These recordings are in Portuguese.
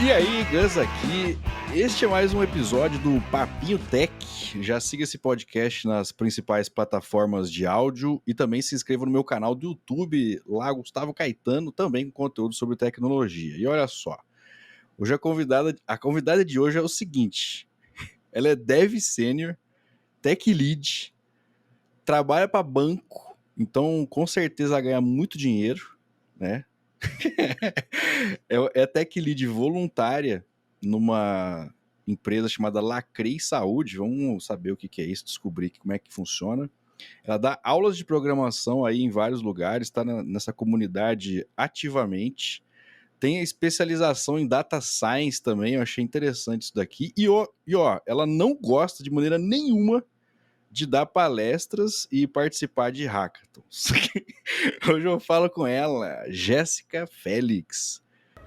E aí, Gus aqui. Este é mais um episódio do Papinho Tech. Já siga esse podcast nas principais plataformas de áudio e também se inscreva no meu canal do YouTube, lá Gustavo Caetano, também com conteúdo sobre tecnologia. E olha só, hoje a convidada de hoje é o seguinte: ela é Dev Senior, Tech Lead, trabalha para banco, então com certeza ganha muito dinheiro, né? É Tech Lead voluntária numa empresa chamada Lacrei Saúde. Vamos saber o que é isso, descobrir como é que funciona. Ela dá aulas de programação aí em vários lugares, está nessa comunidade ativamente. Tem a especialização em Data Science também, eu achei interessante isso daqui. E ó, ela não gosta de maneira nenhuma de dar palestras e participar de hackathons. Hoje eu falo com ela, Jéssica Félix.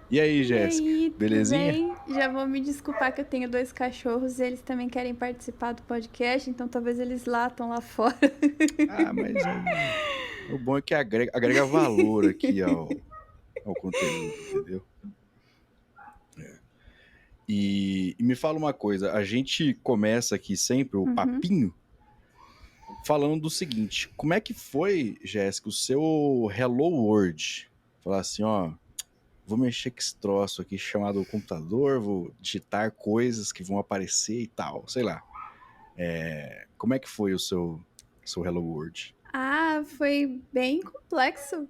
E aí, Jéssica, Tudo belezinha? bem? Já vou me desculpar que eu tenho 2 cachorros e eles também querem participar do podcast, então talvez eles latam lá fora. Ah, mas aí o bom é que agrega valor aqui ao conteúdo, entendeu? E me fala uma coisa, a gente começa aqui sempre o papinho falando do seguinte: como é que foi, Jéssica, o seu Hello World? Falar assim, ó, vou mexer com esse troço aqui chamado computador, vou digitar coisas que vão aparecer e tal, sei lá. Como é que foi o seu Hello World? Foi bem complexo,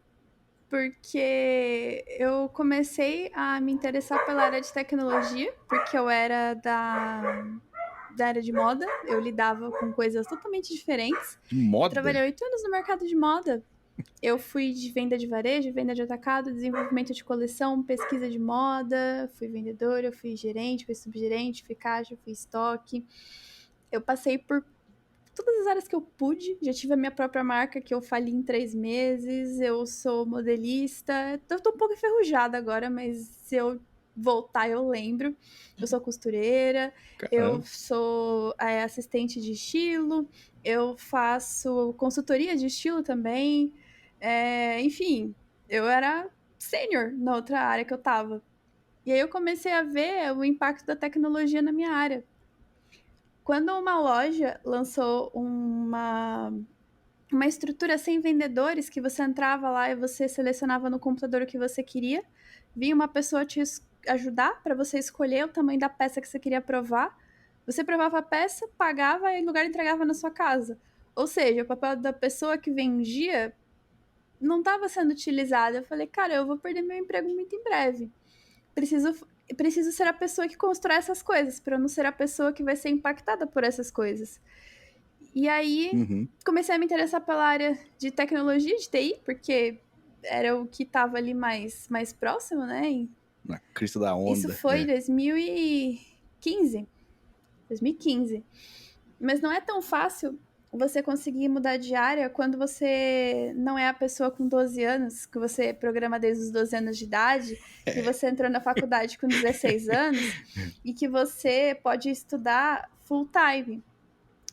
porque eu comecei a me interessar pela área de tecnologia, porque eu era da área de moda, eu lidava com coisas totalmente diferentes. De Eu moda? trabalhei 8 anos no mercado de moda. Eu fui de venda de varejo, venda de atacado, desenvolvimento de coleção, pesquisa de moda, fui vendedora, fui gerente, fui subgerente, fui caixa, fui estoque. Eu passei por todas as áreas que eu pude, já tive a minha própria marca que eu fali em 3 meses, eu sou modelista, eu tô um pouco enferrujada agora, mas se eu voltar eu lembro. Eu sou costureira, eu Caramba. sou assistente de estilo, eu faço consultoria de estilo também, enfim, eu era sênior na outra área que eu tava. E aí eu comecei a ver o impacto da tecnologia na minha área. Quando uma loja lançou uma estrutura sem vendedores, que você entrava lá e você selecionava no computador o que você queria, vinha uma pessoa te ajudar para você escolher o tamanho da peça que você queria provar, você provava a peça, pagava e o lugar entregava na sua casa. Ou seja, o papel da pessoa que vendia não estava sendo utilizado. Eu falei, cara, eu vou perder meu emprego muito em breve. Preciso, preciso ser a pessoa que constrói essas coisas, para eu não ser a pessoa que vai ser impactada por essas coisas. E aí, Uhum. comecei a me interessar pela área de tecnologia, de TI, porque era o que estava ali mais próximo, né? E Na crista da isso onda, foi em 2015. 2015. Mas não é tão fácil você conseguir mudar de área quando você não é a pessoa com 12 anos, que você programa desde os 12 anos de idade, que você entrou na faculdade com 16 anos e que você pode estudar full time.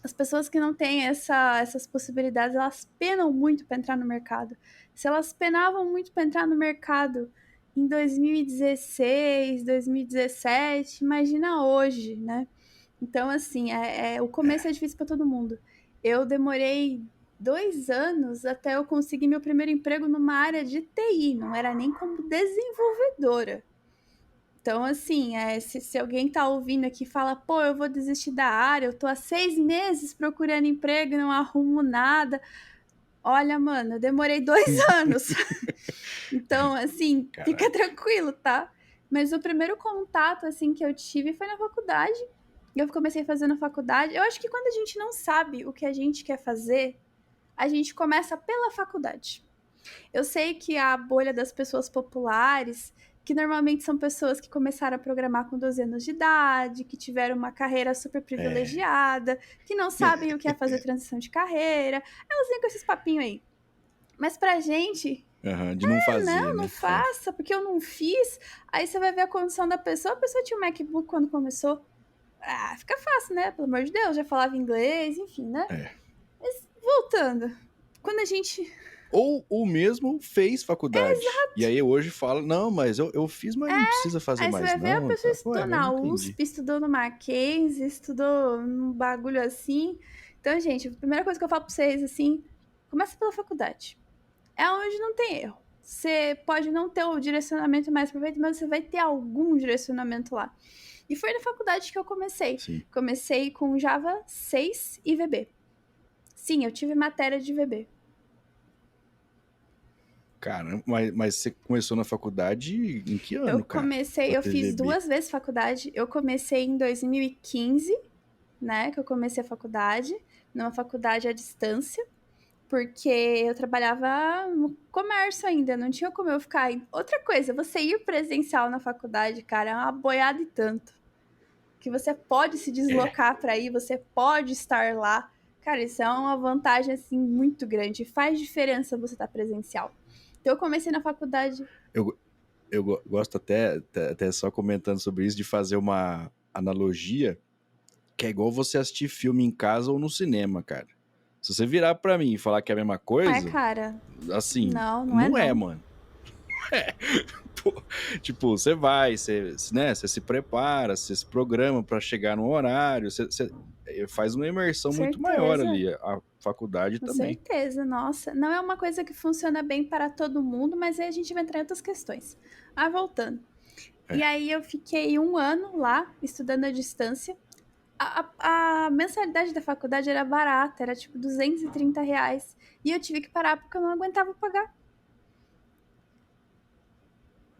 As pessoas que não têm essas possibilidades, elas penam muito para entrar no mercado. Se elas penavam muito para entrar no mercado em 2016, 2017, imagina hoje, né? Então, assim, o começo é difícil para todo mundo. Eu demorei 2 anos até eu conseguir meu primeiro emprego numa área de TI, não era nem como desenvolvedora. Então, assim, se alguém tá ouvindo aqui e fala, pô, eu vou desistir da área, eu tô há 6 meses procurando emprego e não arrumo nada. Olha, mano, eu demorei 2 anos. Então, assim, fica caraca. tranquilo, tá? Mas o primeiro contato, assim, que eu tive foi na faculdade. Eu comecei a fazer na faculdade. Eu acho que quando a gente não sabe o que a gente quer fazer, a gente começa pela faculdade. Eu sei que a bolha das pessoas populares, que normalmente são pessoas que começaram a programar com 12 anos de idade, que tiveram uma carreira super É. privilegiada, que não sabem o que é fazer transição de carreira, elas vêm com esses papinhos aí. Mas pra gente, Uhum, de não fazer, não né? É. faça, porque eu não fiz. Aí você vai ver a condição da pessoa, a pessoa tinha um MacBook quando começou. Ah, fica fácil, né? Pelo amor de Deus, já falava inglês, enfim, né? É. Mas voltando, quando a gente Ou o mesmo fez faculdade. E aí hoje fala, não, mas eu fiz, mas não precisa fazer Aí você mais vai ver, a não. pessoa Tá? Ué, estudou mas não na entendi. USP, estudou no Mackenzie, estudou num bagulho assim. Então, gente, a primeira coisa que eu falo pra vocês, assim, começa pela faculdade. É onde não tem erro. Você pode não ter o direcionamento mais perfeito, mas você vai ter algum direcionamento lá. E foi na faculdade que eu comecei. Sim. Comecei com Java 6 e VB. Sim, eu tive matéria de VB. Caramba, mas você começou na faculdade em que ano, cara? Pra Eu ter fiz VB? 2 vezes faculdade. Eu comecei em 2015, né, que eu comecei a faculdade, numa faculdade à distância, porque eu trabalhava no comércio ainda, não tinha como eu ficar. Outra coisa, você ir presencial na faculdade, cara, é uma boiada e tanto. Que você pode se deslocar para ir, você pode estar lá. Cara, isso é uma vantagem assim muito grande. Faz diferença você estar presencial. Então eu comecei na faculdade. Eu gosto até só comentando sobre isso, de fazer uma analogia que é igual você assistir filme em casa ou no cinema, cara. Se você virar pra mim e falar que é a mesma Não é, coisa, cara? assim, Não é não é, não. mano. Pô, tipo, você vai, né, você se prepara, você se programa pra chegar no horário, você faz uma imersão muito maior Certeza. ali. A faculdade Com também. certeza, nossa. Não é uma coisa que funciona bem para todo mundo, mas aí a gente vai entrar em outras questões. Ah, voltando. E É. aí eu fiquei 1 ano lá, estudando à distância. A mensalidade da faculdade era barata, era tipo R$ 230. E eu tive que parar porque eu não aguentava pagar.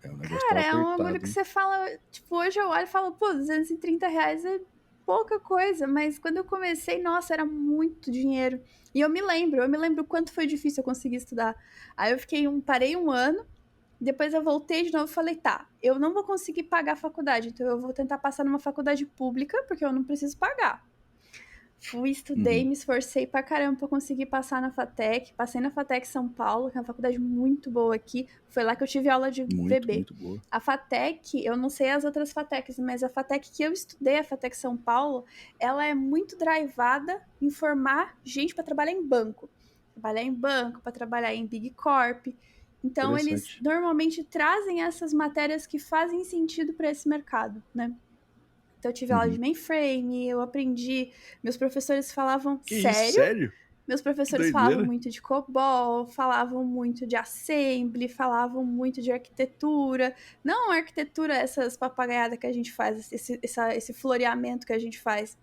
O negócio Cara, tava é um bagulho apertado, que hein? você fala. Tipo, hoje eu olho e falo, pô, R$ 230 é pouca coisa. Mas quando eu comecei, nossa, era muito dinheiro. E eu me lembro o quanto foi difícil eu conseguir estudar. Aí eu parei 1 ano. Depois eu voltei de novo e falei, tá, eu não vou conseguir pagar a faculdade, então eu vou tentar passar numa faculdade pública, porque eu não preciso pagar. Fui, estudei, Uhum. me esforcei pra caramba pra conseguir passar na FATEC. Passei na FATEC São Paulo, que é uma faculdade muito boa aqui. Foi lá que eu tive aula de Muito, VB. muito boa. A FATEC, eu não sei as outras FATECs, mas a FATEC que eu estudei, a FATEC São Paulo, ela é muito drivada em formar gente para trabalhar em banco. Trabalhar em banco, para trabalhar em Big Corp. Então, eles Interessante. normalmente trazem essas matérias que fazem sentido para esse mercado, né? Então, eu tive aula de Uhum. mainframe, eu aprendi. Meus professores falavam Que isso, sério. sério? Meus Que professores falavam doideira. muito de COBOL, falavam muito de assembly, falavam muito de arquitetura. Não arquitetura, essas papagaiadas que a gente faz, esse floreamento que a gente faz.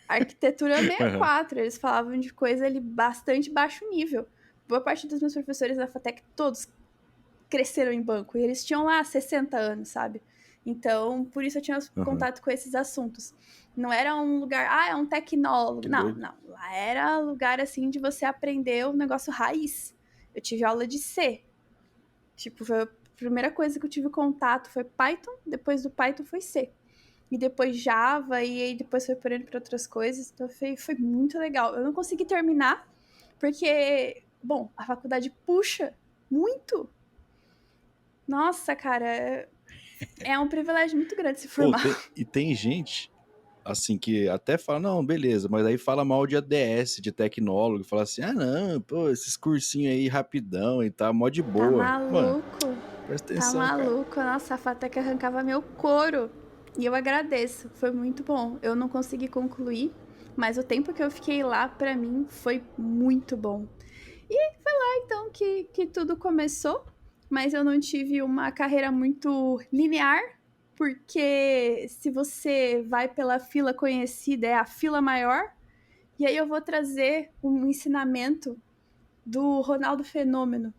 Arquitetura Aham. 64, eles falavam de coisa ali bastante baixo nível. Boa parte dos meus professores da FATEC, todos cresceram em banco. E eles tinham lá 60 anos, sabe? Então, por isso eu tinha Aham. contato com esses assuntos. Não era um lugar, é um tecnólogo. Que Não, doido. não. Lá era lugar, assim, de você aprender o negócio raiz. Eu tive aula de C. Tipo, foi a primeira coisa que eu tive contato foi Python, depois do Python foi C. E depois Java, e aí depois foi por para outras coisas. Então foi muito legal. Eu não consegui terminar, porque, bom, a faculdade puxa muito. Nossa, cara, é um privilégio muito grande se Pô, formar. tem gente, assim, que até fala, não, beleza, mas aí fala mal de ADS, de tecnólogo, fala assim, ah, não, pô, esses cursinhos aí rapidão e tal, mó de Tá boa. Mano, maluco? presta Tá atenção, cara. maluco? Nossa, a Fatec arrancava meu couro. E eu agradeço, foi muito bom. Eu não consegui concluir, mas o tempo que eu fiquei lá, pra mim, foi muito bom. E foi lá então que tudo começou, mas eu não tive uma carreira muito linear, porque se você vai pela fila conhecida, é a fila maior. E aí eu vou trazer um ensinamento do Ronaldo Fenômeno.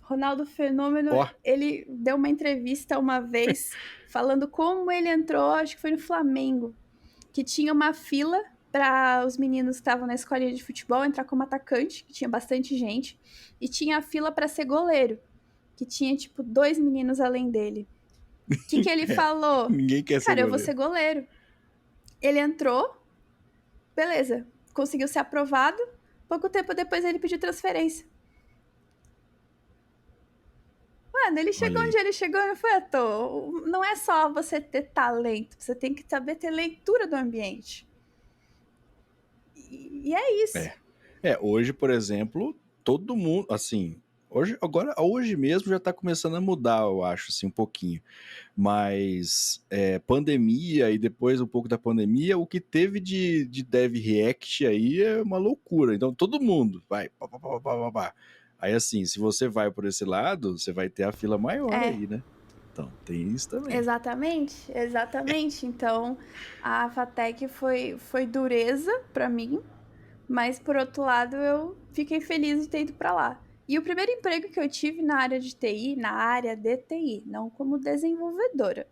Ronaldo Fenômeno, Ó, ele deu uma entrevista uma vez falando como ele entrou, acho que foi no Flamengo, que tinha uma fila para os meninos que estavam na escolinha de futebol entrar como atacante, que tinha bastante gente, e tinha a fila para ser goleiro, que tinha tipo 2 meninos além dele. O que ele falou? ninguém quer ser Cara, eu vou goleiro. ser goleiro. Ele entrou, beleza, conseguiu ser aprovado. Pouco tempo depois ele pediu transferência. Mano, ele chegou Olha onde aí. ele chegou e não foi à toa. Não é só você ter talento, você tem que saber ter leitura do ambiente. E é isso. É. Hoje, por exemplo, todo mundo, assim, hoje mesmo já tá começando a mudar, eu acho, assim, um pouquinho. Mas pandemia e depois um pouco da pandemia, o que teve de Dev React aí é uma loucura. Então todo mundo vai. Pá, pá, pá, pá, pá, pá. Aí assim, se você vai por esse lado, você vai ter a fila maior É, aí, né? Então tem isso também. exatamente, exatamente. Então, a FATEC foi dureza pra mim, mas por outro lado, eu fiquei feliz de ter ido pra lá. E o primeiro emprego que eu tive na área de TI, na área de TI, não como desenvolvedora.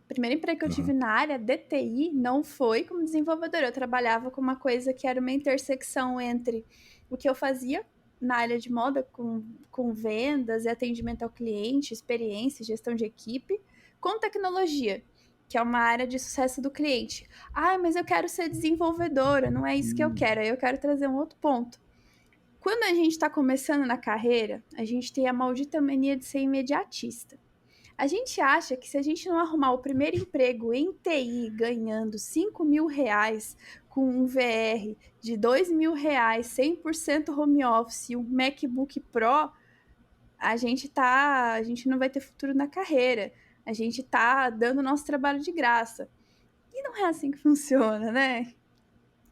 O primeiro emprego que eu tive Uhum. na área de TI não foi como desenvolvedora. Eu trabalhava com uma coisa que era uma intersecção entre o que eu fazia na área de moda, com vendas e atendimento ao cliente, experiência, gestão de equipe, com tecnologia, que é uma área de sucesso do cliente. Ah, mas eu quero ser desenvolvedora, não é isso que eu Hum. quero. Aí eu quero trazer um outro ponto. Quando a gente está começando na carreira, a gente tem a maldita mania de ser imediatista. A gente acha que se a gente não arrumar o primeiro emprego em TI ganhando 5.000 reais, com um VR de 2.000 reais, 100% home office e um MacBook Pro, a gente não vai ter futuro na carreira. A gente tá dando nosso trabalho de graça. E não é assim que funciona, né?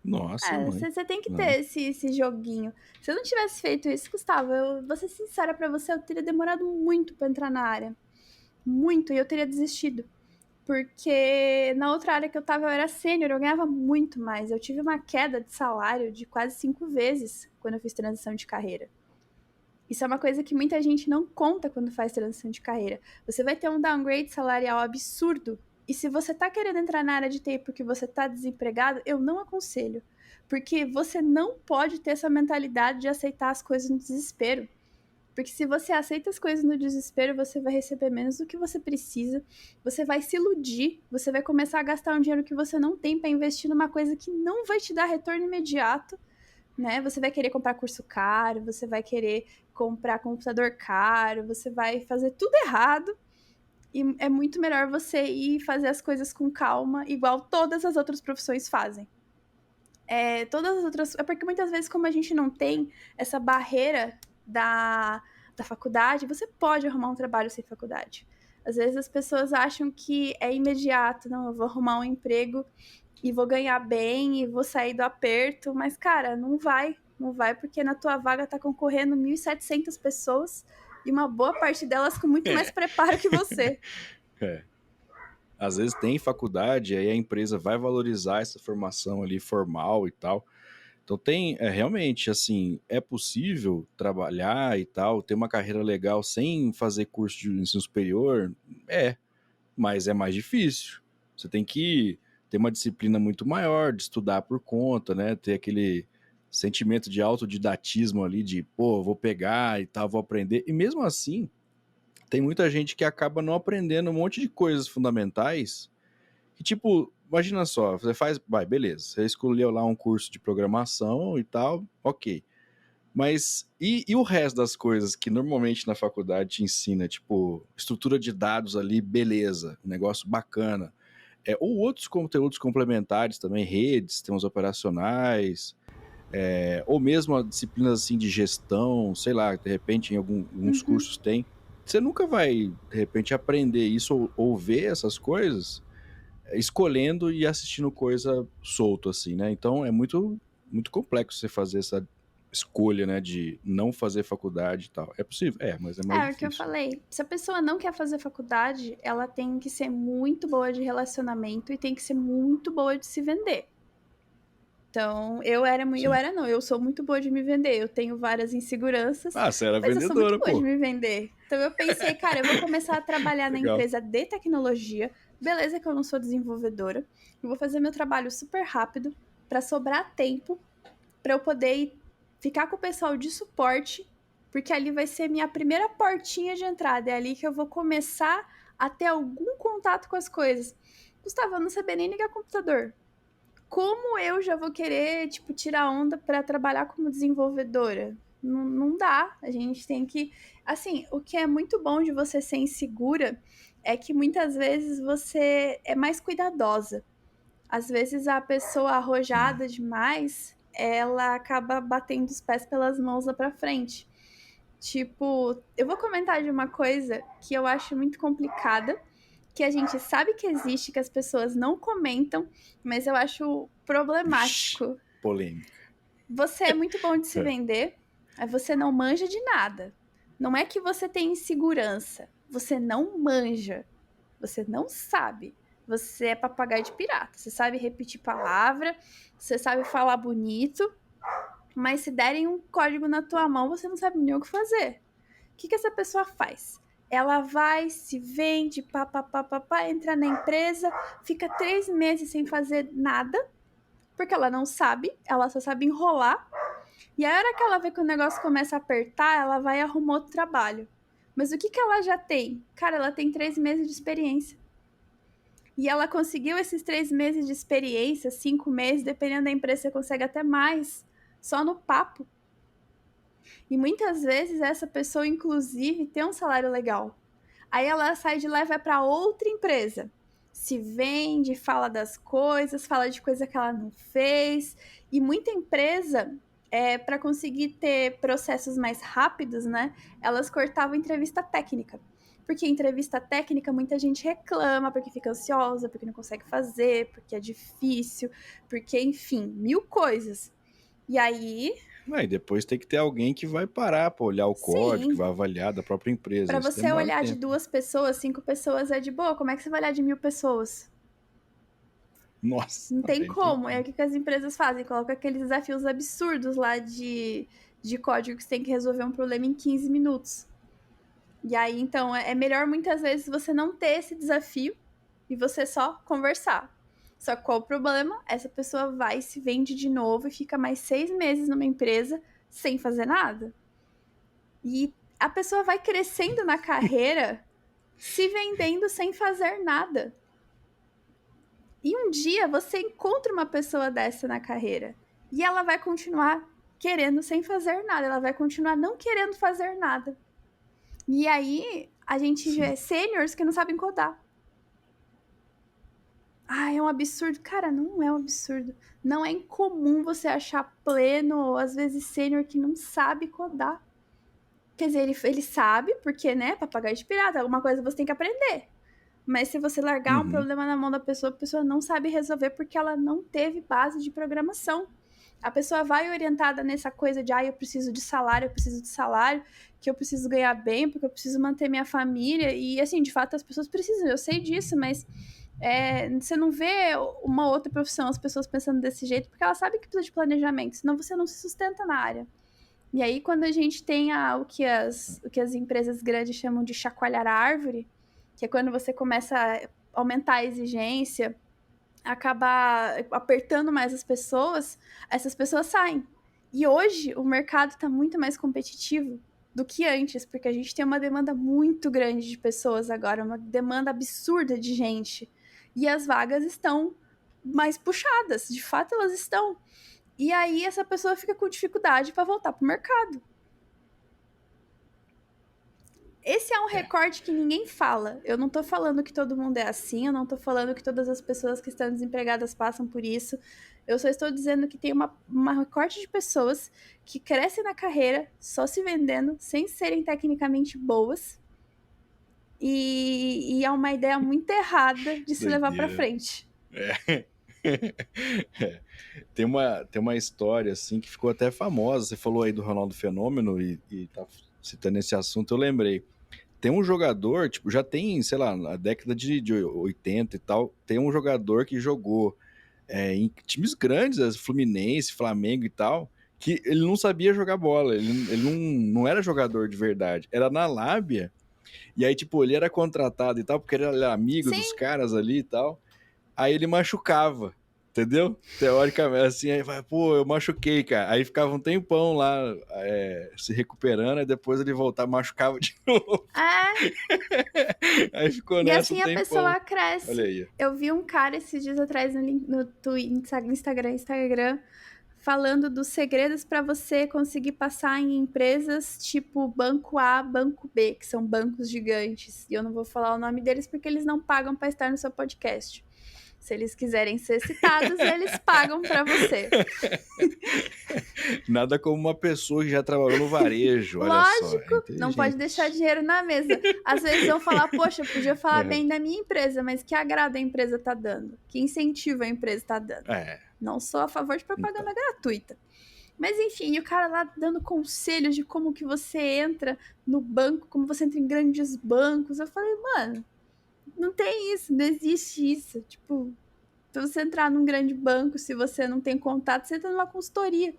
Nossa, mãe. Você tem que Não. ter esse joguinho. Se eu não tivesse feito isso, Gustavo, eu vou ser sincera pra você, eu teria demorado muito pra entrar na área. Muito, e eu teria desistido. Porque na outra área que eu tava, eu era sênior, eu ganhava muito mais. Eu tive uma queda de salário de quase 5 vezes quando eu fiz transição de carreira. Isso é uma coisa que muita gente não conta quando faz transição de carreira. Você vai ter um downgrade salarial absurdo. E se você tá querendo entrar na área de TI porque você tá desempregado, eu não aconselho. Porque você não pode ter essa mentalidade de aceitar as coisas no desespero. Porque se você aceita as coisas no desespero, você vai receber menos do que você precisa, você vai se iludir, você vai começar a gastar um dinheiro que você não tem para investir numa coisa que não vai te dar retorno imediato, né? Você vai querer comprar curso caro, você vai querer comprar computador caro, você vai fazer tudo errado. E é muito melhor você ir fazer as coisas com calma, igual todas as outras profissões fazem. Todas as outras. É porque muitas vezes, como a gente não tem essa barreira da faculdade, você pode arrumar um trabalho sem faculdade. Às vezes as pessoas acham que é imediato, não, eu vou arrumar um emprego e vou ganhar bem e vou sair do aperto, mas cara, não vai, não vai porque na tua vaga tá concorrendo 1.700 pessoas e uma boa parte delas com muito mais preparo que você. É. Às vezes tem faculdade, aí a empresa vai valorizar essa formação ali formal e tal. Então tem, realmente, assim, é possível trabalhar e tal, ter uma carreira legal sem fazer curso de ensino superior? É, mas é mais difícil. Você tem que ter uma disciplina muito maior, de estudar por conta, né? Ter aquele sentimento de autodidatismo ali, de, pô, vou pegar e tal, vou aprender. E mesmo assim, tem muita gente que acaba não aprendendo um monte de coisas fundamentais que, tipo, imagina só, você faz, vai, beleza, você escolheu lá um curso de programação e tal, ok. Mas e o resto das coisas que normalmente na faculdade te ensina, tipo, estrutura de dados ali, beleza, um negócio bacana. Ou outros conteúdos complementares também, redes, sistemas operacionais, ou mesmo disciplinas assim de gestão, sei lá, de repente em alguns Uhum. cursos tem. Você nunca vai, de repente, aprender isso ou ver essas coisas escolhendo e assistindo coisa solto, assim, né? Então é muito, muito complexo você fazer essa escolha, né, de não fazer faculdade e tal. É possível? É, mas é mais É o que eu difícil. falei. Se a pessoa não quer fazer faculdade, ela tem que ser muito boa de relacionamento e tem que ser muito boa de se vender. Então, Sim. eu sou muito boa de me vender. Eu tenho várias inseguranças, Ah, você era mas eu sou muito vendedora, boa de pô. me vender. Então, eu pensei, cara, eu vou começar a trabalhar na Legal. empresa de tecnologia. Beleza que eu não sou desenvolvedora. Eu vou fazer meu trabalho super rápido para sobrar tempo para eu poder ficar com o pessoal de suporte, porque ali vai ser minha primeira portinha de entrada. É ali que eu vou começar a ter algum contato com as coisas. Gustavo, eu não sabia nem ligar computador. Como eu já vou querer, tipo, tirar onda para trabalhar como desenvolvedora? Não, não dá. A gente tem que. Assim, o que é muito bom de você ser insegura é que muitas vezes você é mais cuidadosa. Às vezes a pessoa Sim. arrojada demais, ela acaba batendo os pés pelas mãos lá pra frente. Tipo, eu vou comentar de uma coisa que eu acho muito complicada, que a gente sabe que existe, que as pessoas não comentam, mas eu acho Vixe, problemático. polêmica. Você é muito bom de se vender, mas você não manja de nada. Não é que você tem insegurança, você não manja, você não sabe. Você é papagaio de pirata, você sabe repetir palavra, você sabe falar bonito, mas se derem um código na tua mão, você não sabe nem o que fazer. O que essa pessoa faz? Ela vai, se vende, pá, entra na empresa, fica 3 meses sem fazer nada, porque ela não sabe, ela só sabe enrolar. E a hora que ela vê que o negócio começa a apertar, ela vai e arruma outro trabalho. Mas o que ela já tem? Cara, ela tem 3 meses de experiência. E ela conseguiu esses 3 meses de experiência, 5 meses, dependendo da empresa, você consegue até mais, só no papo. E muitas vezes essa pessoa, inclusive, tem um salário legal. Aí ela sai de lá e vai para outra empresa. Se vende, fala das coisas, fala de coisa que ela não fez. E muita empresa, para conseguir ter processos mais rápidos, né? Elas cortavam entrevista técnica. Porque entrevista técnica muita gente reclama, porque fica ansiosa, porque não consegue fazer, porque é difícil, porque, enfim, mil coisas. E aí, E depois tem que ter alguém que vai parar para olhar o código, que sim, vai avaliar da própria empresa. para Isso você demora olhar de tempo. 2 pessoas, 5 pessoas é de boa. Como é que você vai olhar de 1.000 pessoas? Nossa, Não tem também não tem como. É o como. que as empresas fazem. Colocam aqueles desafios absurdos lá de código que você tem que resolver um problema em 15 minutos. E aí, então, é melhor muitas vezes você não ter esse desafio e você só conversar. Só que qual o problema? Essa pessoa vai, se vende de novo e fica mais 6 meses numa empresa sem fazer nada. E a pessoa vai crescendo na carreira se vendendo sem fazer nada. E um dia você encontra uma pessoa dessa na carreira e ela vai continuar querendo sem fazer nada, ela vai continuar não querendo fazer nada. E aí a gente Sim. vê seniors que não sabem codar. Ah, é um absurdo. Cara, não é um absurdo. Não é incomum você achar pleno ou às vezes sênior que não sabe codar. Quer dizer, ele sabe, porque, né, papagaio de pirata, alguma coisa você tem que aprender. Mas se você largar um Uhum. problema na mão da pessoa, a pessoa não sabe resolver porque ela não teve base de programação. A pessoa vai orientada nessa coisa de, eu preciso de salário, que eu preciso ganhar bem, porque eu preciso manter minha família. E, assim, de fato, as pessoas precisam, eu sei disso, mas você não vê uma outra profissão, as pessoas pensando desse jeito, porque elas sabem que precisa de planejamento, senão você não se sustenta na área. E aí, quando a gente tem o que as empresas grandes chamam de chacoalhar a árvore, que é quando você começa a aumentar a exigência, acabar apertando mais as pessoas, essas pessoas saem. E hoje o mercado está muito mais competitivo do que antes, porque a gente tem uma demanda muito grande de pessoas agora, uma demanda absurda de gente. E as vagas estão mais puxadas, de fato elas estão. E aí essa pessoa fica com dificuldade para voltar para o mercado. Esse é um recorte que ninguém fala. Eu não tô falando que todo mundo é assim, eu não tô falando que todas as pessoas que estão desempregadas passam por isso. Eu só estou dizendo que tem uma recorte de pessoas que crescem na carreira só se vendendo, sem serem tecnicamente boas. E é uma ideia muito errada de se levar para Doideira. frente. É. Tem uma história assim que ficou até famosa. Você falou aí do Ronaldo Fenômeno e tá citando esse assunto, eu lembrei. Tem um jogador, tipo, já tem, sei lá, na década de 80 e tal, tem um jogador que jogou em times grandes, Fluminense, Flamengo e tal, que ele não sabia jogar bola, ele não era jogador de verdade, era na lábia, e aí, tipo, ele era contratado e tal, porque ele era amigo dos Sim, caras ali e tal, aí ele machucava, entendeu? Teoricamente, assim, aí vai, pô, eu machuquei, cara. Aí ficava um tempão lá se recuperando, e depois ele voltava, machucava de novo. Aí ficou e nessa um assim a tempão. pessoa Olha cresce. aí. Eu vi um cara esses dias atrás no Instagram, falando dos segredos para você conseguir passar em empresas tipo Banco A, Banco B, que são bancos gigantes. E eu não vou falar o nome deles porque eles não pagam para estar no seu podcast. Se eles quiserem ser citados, eles pagam pra você. Nada como uma pessoa que já trabalhou no varejo, olha só. É Lógico, não pode deixar dinheiro na mesa. Às vezes vão falar, poxa, eu podia falar bem da minha empresa, mas que agrado a empresa tá dando? Que incentivo a empresa tá dando? Não sou a favor de propaganda gratuita. Mas enfim, o cara lá dando conselhos de como que você entra no banco, como você entra em grandes bancos. Eu falei, mano, não tem isso, não existe isso. Tipo, se você entrar num grande banco, se você não tem contato, você entra numa consultoria.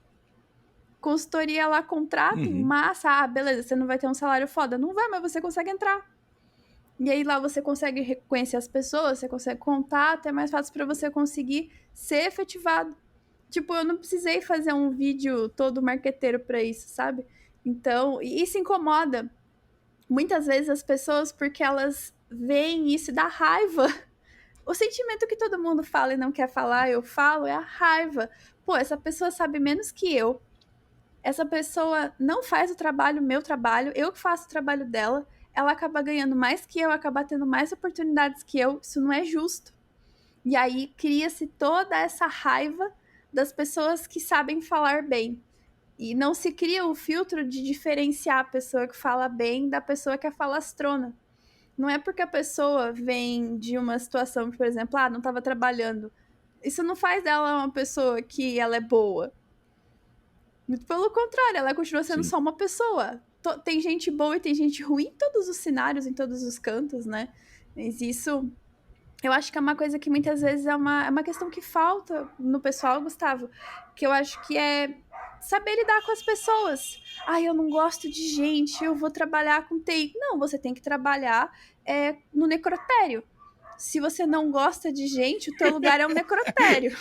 Consultoria lá, contrato, massa, beleza, você não vai ter um salário foda. Não vai, mas você consegue entrar. E aí lá você consegue reconhecer as pessoas, você consegue contato, é mais fácil pra você conseguir ser efetivado. Tipo, eu não precisei fazer um vídeo todo marqueteiro pra isso, sabe? Então, e isso incomoda muitas vezes as pessoas porque elas veem isso e dá raiva. O sentimento que todo mundo fala e não quer falar, eu falo, é a raiva. Pô, essa pessoa sabe menos que eu. Essa pessoa não faz o trabalho, meu trabalho, eu que faço o trabalho dela. Ela acaba ganhando mais que eu, acaba tendo mais oportunidades que eu. Isso não é justo. E aí cria-se toda essa raiva das pessoas que sabem falar bem. E não se cria o filtro de diferenciar a pessoa que fala bem da pessoa que é falastrona. Não é porque a pessoa vem de uma situação que, por exemplo, não estava trabalhando. Isso não faz dela uma pessoa que ela é boa. Muito pelo contrário, ela continua sendo só uma pessoa. Tem gente boa e tem gente ruim em todos os cenários, em todos os cantos, né? Mas isso, eu acho que é uma coisa que muitas vezes é uma questão que falta no pessoal, Gustavo, que eu acho que é saber lidar com as pessoas. Eu não gosto de gente, eu vou trabalhar com TI. Não, você tem que trabalhar no necrotério. Se você não gosta de gente, o teu lugar é um necrotério.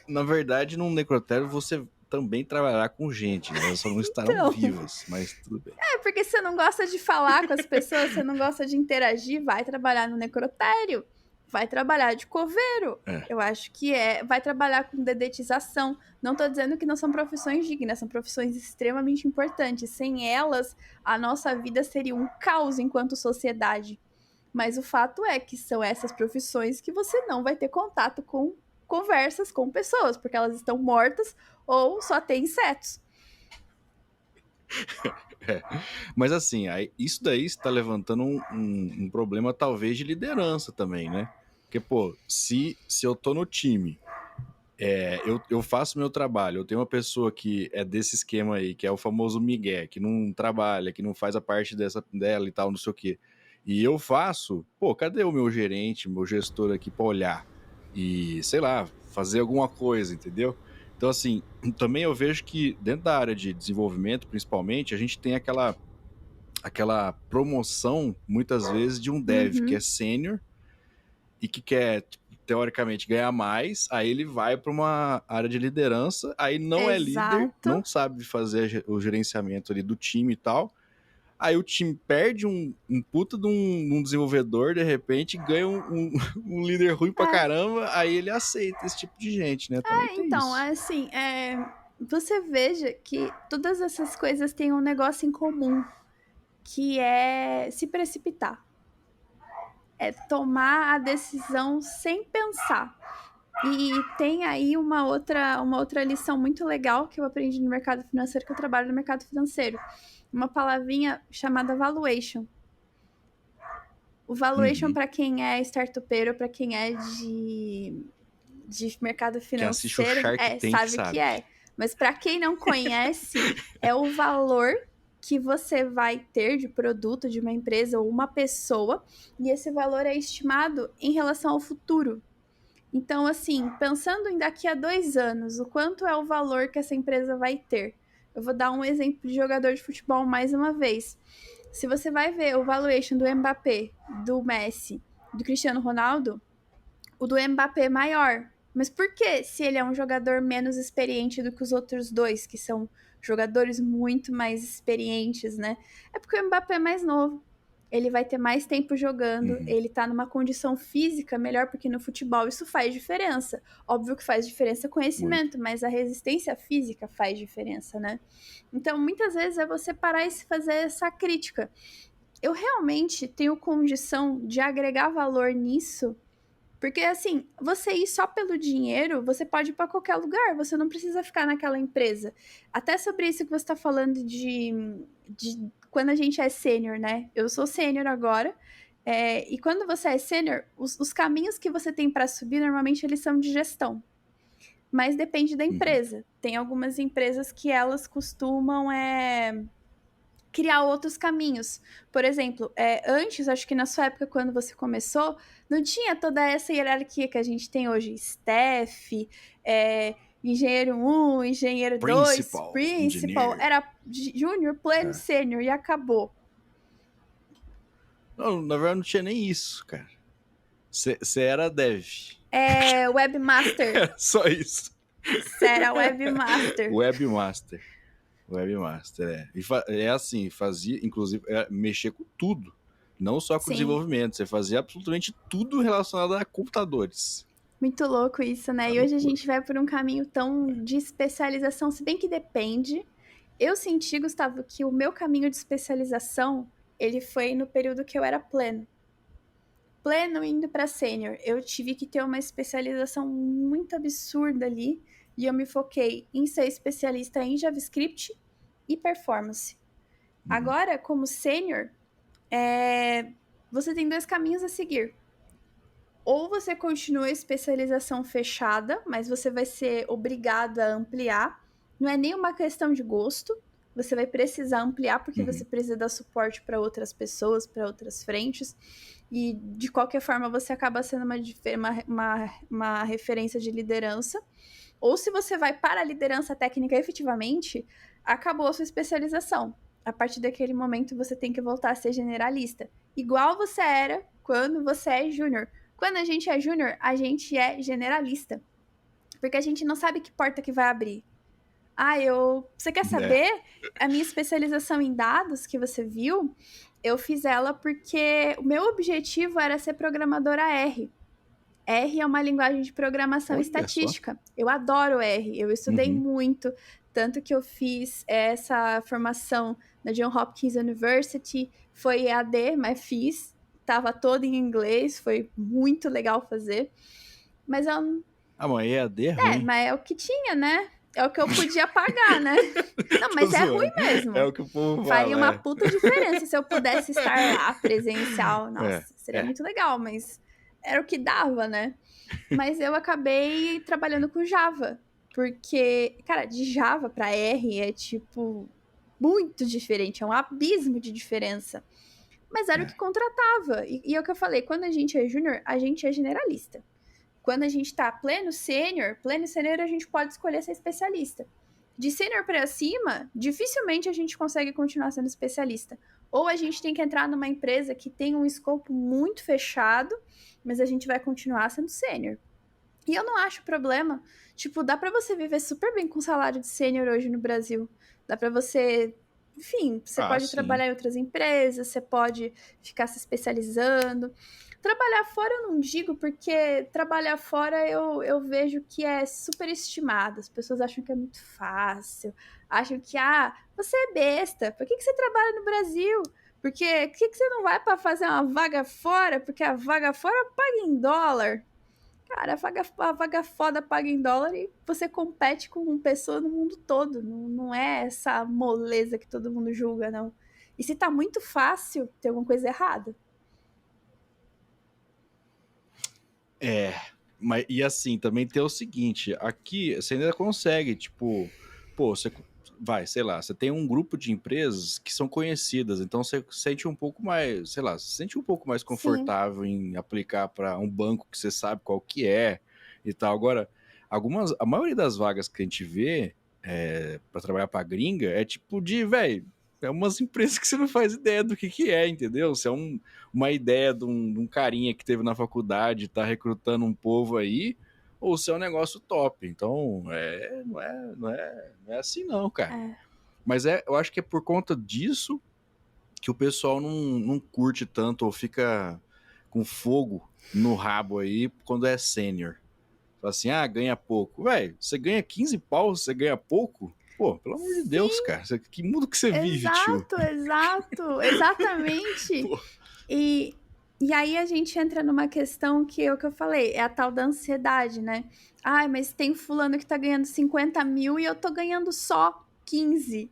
Na verdade, num necrotério você também trabalhará com gente, né? Elas só não estarão vivas, mas tudo bem. Porque você não gosta de falar com as pessoas, você não gosta de interagir, vai trabalhar no necrotério, vai trabalhar de coveiro. Eu acho que vai trabalhar com dedetização. Não tô dizendo que não são profissões dignas, são profissões extremamente importantes. Sem elas, a nossa vida seria um caos enquanto sociedade. Mas o fato é que são essas profissões que você não vai ter contato com conversas com pessoas, porque elas estão mortas ou só tem insetos. Mas assim, isso daí está levantando um problema talvez de liderança também, né? Porque, pô, se eu tô no time, eu faço meu trabalho, eu tenho uma pessoa que é desse esquema aí, que é o famoso migué, que não trabalha, que não faz a parte dela e tal, não sei o quê. E eu faço, pô, cadê o meu gerente, meu gestor aqui pra olhar? E, sei lá, fazer alguma coisa, entendeu? Então, assim, também eu vejo que dentro da área de desenvolvimento, principalmente, a gente tem aquela promoção, muitas vezes, de um dev que é sênior e que quer, teoricamente, ganhar mais, aí ele vai para uma área de liderança, aí não é líder, não sabe fazer o gerenciamento ali do time e tal, aí o time perde um puta de um desenvolvedor, de repente, ganha um líder ruim pra caramba, aí ele aceita esse tipo de gente, né? Também tem então, isso. assim, você veja que todas essas coisas têm um negócio em comum, que é se precipitar. É tomar a decisão sem pensar. E tem aí uma outra lição muito legal que eu aprendi no mercado financeiro, que eu trabalho no mercado financeiro. Uma palavrinha chamada valuation. O valuation, para quem é startupeiro, para quem é de mercado financeiro, sabe que é. Mas para quem não conhece, é o valor que você vai ter de produto de uma empresa ou uma pessoa, e esse valor é estimado em relação ao futuro. Então, assim, pensando em daqui a 2 anos, o quanto é o valor que essa empresa vai ter? Eu vou dar um exemplo de jogador de futebol mais uma vez. Se você vai ver o valuation do Mbappé, do Messi, do Cristiano Ronaldo, o do Mbappé é maior. Mas por que, se ele é um jogador menos experiente do que os outros dois, que são jogadores muito mais experientes, né? É porque o Mbappé é mais novo. Ele vai ter mais tempo jogando, ele tá numa condição física melhor, porque no futebol isso faz diferença. Óbvio que faz diferença conhecimento, mas a resistência física faz diferença, né? Então, muitas vezes é você parar e se fazer essa crítica. Eu realmente tenho condição de agregar valor nisso? Porque, assim, você ir só pelo dinheiro, você pode ir para qualquer lugar, você não precisa ficar naquela empresa. Até sobre isso que você está falando de quando a gente é sênior, né? Eu sou sênior agora, e quando você é sênior, os caminhos que você tem para subir, normalmente eles são de gestão. Mas depende da Uhum. empresa. Tem algumas empresas que elas costumam criar outros caminhos. Por exemplo, antes, acho que na sua época, quando você começou, não tinha toda essa hierarquia que a gente tem hoje. Staff, engenheiro 1, engenheiro 2, Principal principal. engineer. Era júnior, pleno, É. sênior e acabou. Não, na verdade não tinha nem isso, cara. Você era dev. Webmaster. Era só isso. Você era webmaster. Webmaster. Webmaster, é. É assim, fazia, inclusive, mexer com tudo. Não só com Sim. desenvolvimento, você fazia absolutamente tudo relacionado a computadores. Muito louco isso, né? É E hoje a loucura. gente vai por um caminho tão de especialização, se bem que depende. Eu senti, Gustavo, que o meu caminho de especialização, ele foi no período que eu era pleno. Pleno indo para sênior. Eu tive que ter uma especialização muito absurda ali, e eu me foquei em ser especialista em JavaScript e performance. Agora, como sênior, você tem 2 caminhos a seguir. Ou você continua a especialização fechada, mas você vai ser obrigado a ampliar. Não é nenhuma questão de gosto. Você vai precisar ampliar porque você precisa dar suporte para outras pessoas, para outras frentes. E de qualquer forma você acaba sendo uma referência de liderança. Ou se você vai para a liderança técnica efetivamente, acabou a sua especialização. A partir daquele momento você tem que voltar a ser generalista. Igual você era quando você é júnior. Quando a gente é júnior, a gente é generalista. Porque a gente não sabe que porta que vai abrir. Você quer saber? A minha especialização em dados, que você viu, eu fiz ela porque o meu objetivo era ser programadora R. R é uma linguagem de programação Olha estatística. só. Eu adoro R, eu estudei muito, tanto que eu fiz essa formação na Johns Hopkins University, foi EAD, mas fiz, estava toda em inglês, foi muito legal fazer. Mas Mas EAD é ruim. mas é o que tinha, né? É o que eu podia pagar, né? Não, mas é ruim mesmo. É o que o povo fala. Faria uma puta diferença se eu pudesse estar lá presencial. Nossa, seria é. muito legal, mas era o que dava, né? Mas eu acabei trabalhando com Java, porque, cara, de Java para R é tipo muito diferente, é um abismo de diferença. Mas era o que contratava. E é o que eu falei, quando a gente é júnior, a gente é generalista. Quando a gente tá pleno sênior, a gente pode escolher ser especialista. De sênior para cima, dificilmente a gente consegue continuar sendo especialista. Ou a gente tem que entrar numa empresa que tem um escopo muito fechado, mas a gente vai continuar sendo sênior. E eu não acho problema. Tipo, dá pra você viver super bem com salário de sênior hoje no Brasil. Dá pra você... Enfim, você pode sim. trabalhar em outras empresas, você pode ficar se especializando. Trabalhar fora eu não digo, porque trabalhar fora eu vejo que é super estimado. As pessoas acham que é muito fácil. Acham que, você é besta. Por que você trabalha no Brasil? Por que você não vai pra fazer uma vaga fora? Porque a vaga fora paga em dólar. Cara, a vaga foda paga em dólar e você compete com pessoa no mundo todo. Não é essa moleza que todo mundo julga, não. E se tá muito fácil, tem alguma coisa errada. Mas, e assim, também tem o seguinte, aqui você ainda consegue, tipo, você vai, sei lá, você tem um grupo de empresas que são conhecidas, então você sente um pouco mais, sei lá, se sente um pouco mais confortável em aplicar para um banco que você sabe qual que é e tal. Agora, a maioria das vagas que a gente vê para trabalhar para gringa é tipo velho, é umas empresas que você não faz ideia do que é, entendeu? Se é uma ideia de um carinha que teve na faculdade e tá recrutando um povo aí, ou se é um negócio top. Então, não é assim não, cara. Mas eu acho que é por conta disso que o pessoal não curte tanto ou fica com fogo no rabo aí quando é sênior. Fala assim, ganha pouco. Velho, você ganha 15 pau, você ganha pouco? Pô, pelo amor de Deus, cara. Que mundo que você vive, tio? Exato, exatamente. E E aí a gente entra numa questão que é o que eu falei, é a tal da ansiedade, né? Ai, mas tem fulano que tá ganhando 50 mil e eu tô ganhando só 15.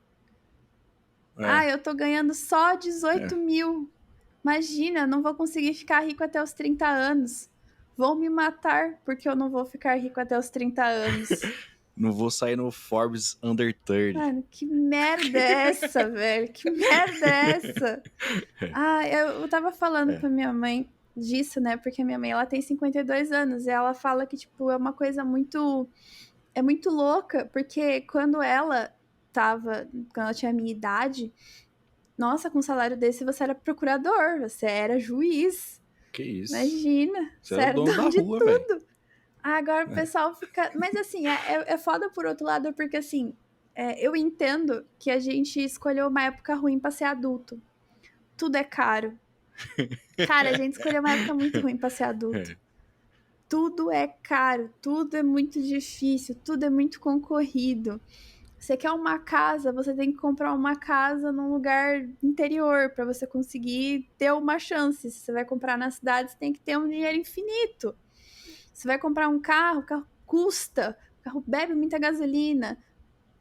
É, Ai, eu tô ganhando só é. 18 mil. Imagina, eu não vou conseguir ficar rico até os 30 anos. Vão me matar porque eu não vou ficar rico até os 30 anos. Não vou sair no Forbes Under 30. Mano, que merda é essa, velho? Que merda é essa? Ah, eu tava falando É. pra minha mãe disso, né? Porque a minha mãe, ela tem 52 anos e ela fala que, tipo, é uma coisa muito... É muito louca, porque quando ela tinha a minha idade, nossa, com um salário desse você era procurador, você era juiz. Que isso? Imagina, Você você era o era dono da dono de rua, velho. tudo. Agora o É. pessoal fica. Mas assim, é foda por outro lado, porque assim, eu entendo que a gente escolheu uma época ruim pra ser adulto. Tudo é caro. Cara, a gente escolheu uma época muito ruim pra ser adulto. É. Tudo é caro, tudo é muito difícil, tudo é muito concorrido. Você quer uma casa, você tem que comprar uma casa num lugar interior para você conseguir ter uma chance. Se você vai comprar na cidade, você tem que ter um dinheiro infinito. Você vai comprar um carro, o carro custa, o carro bebe muita gasolina.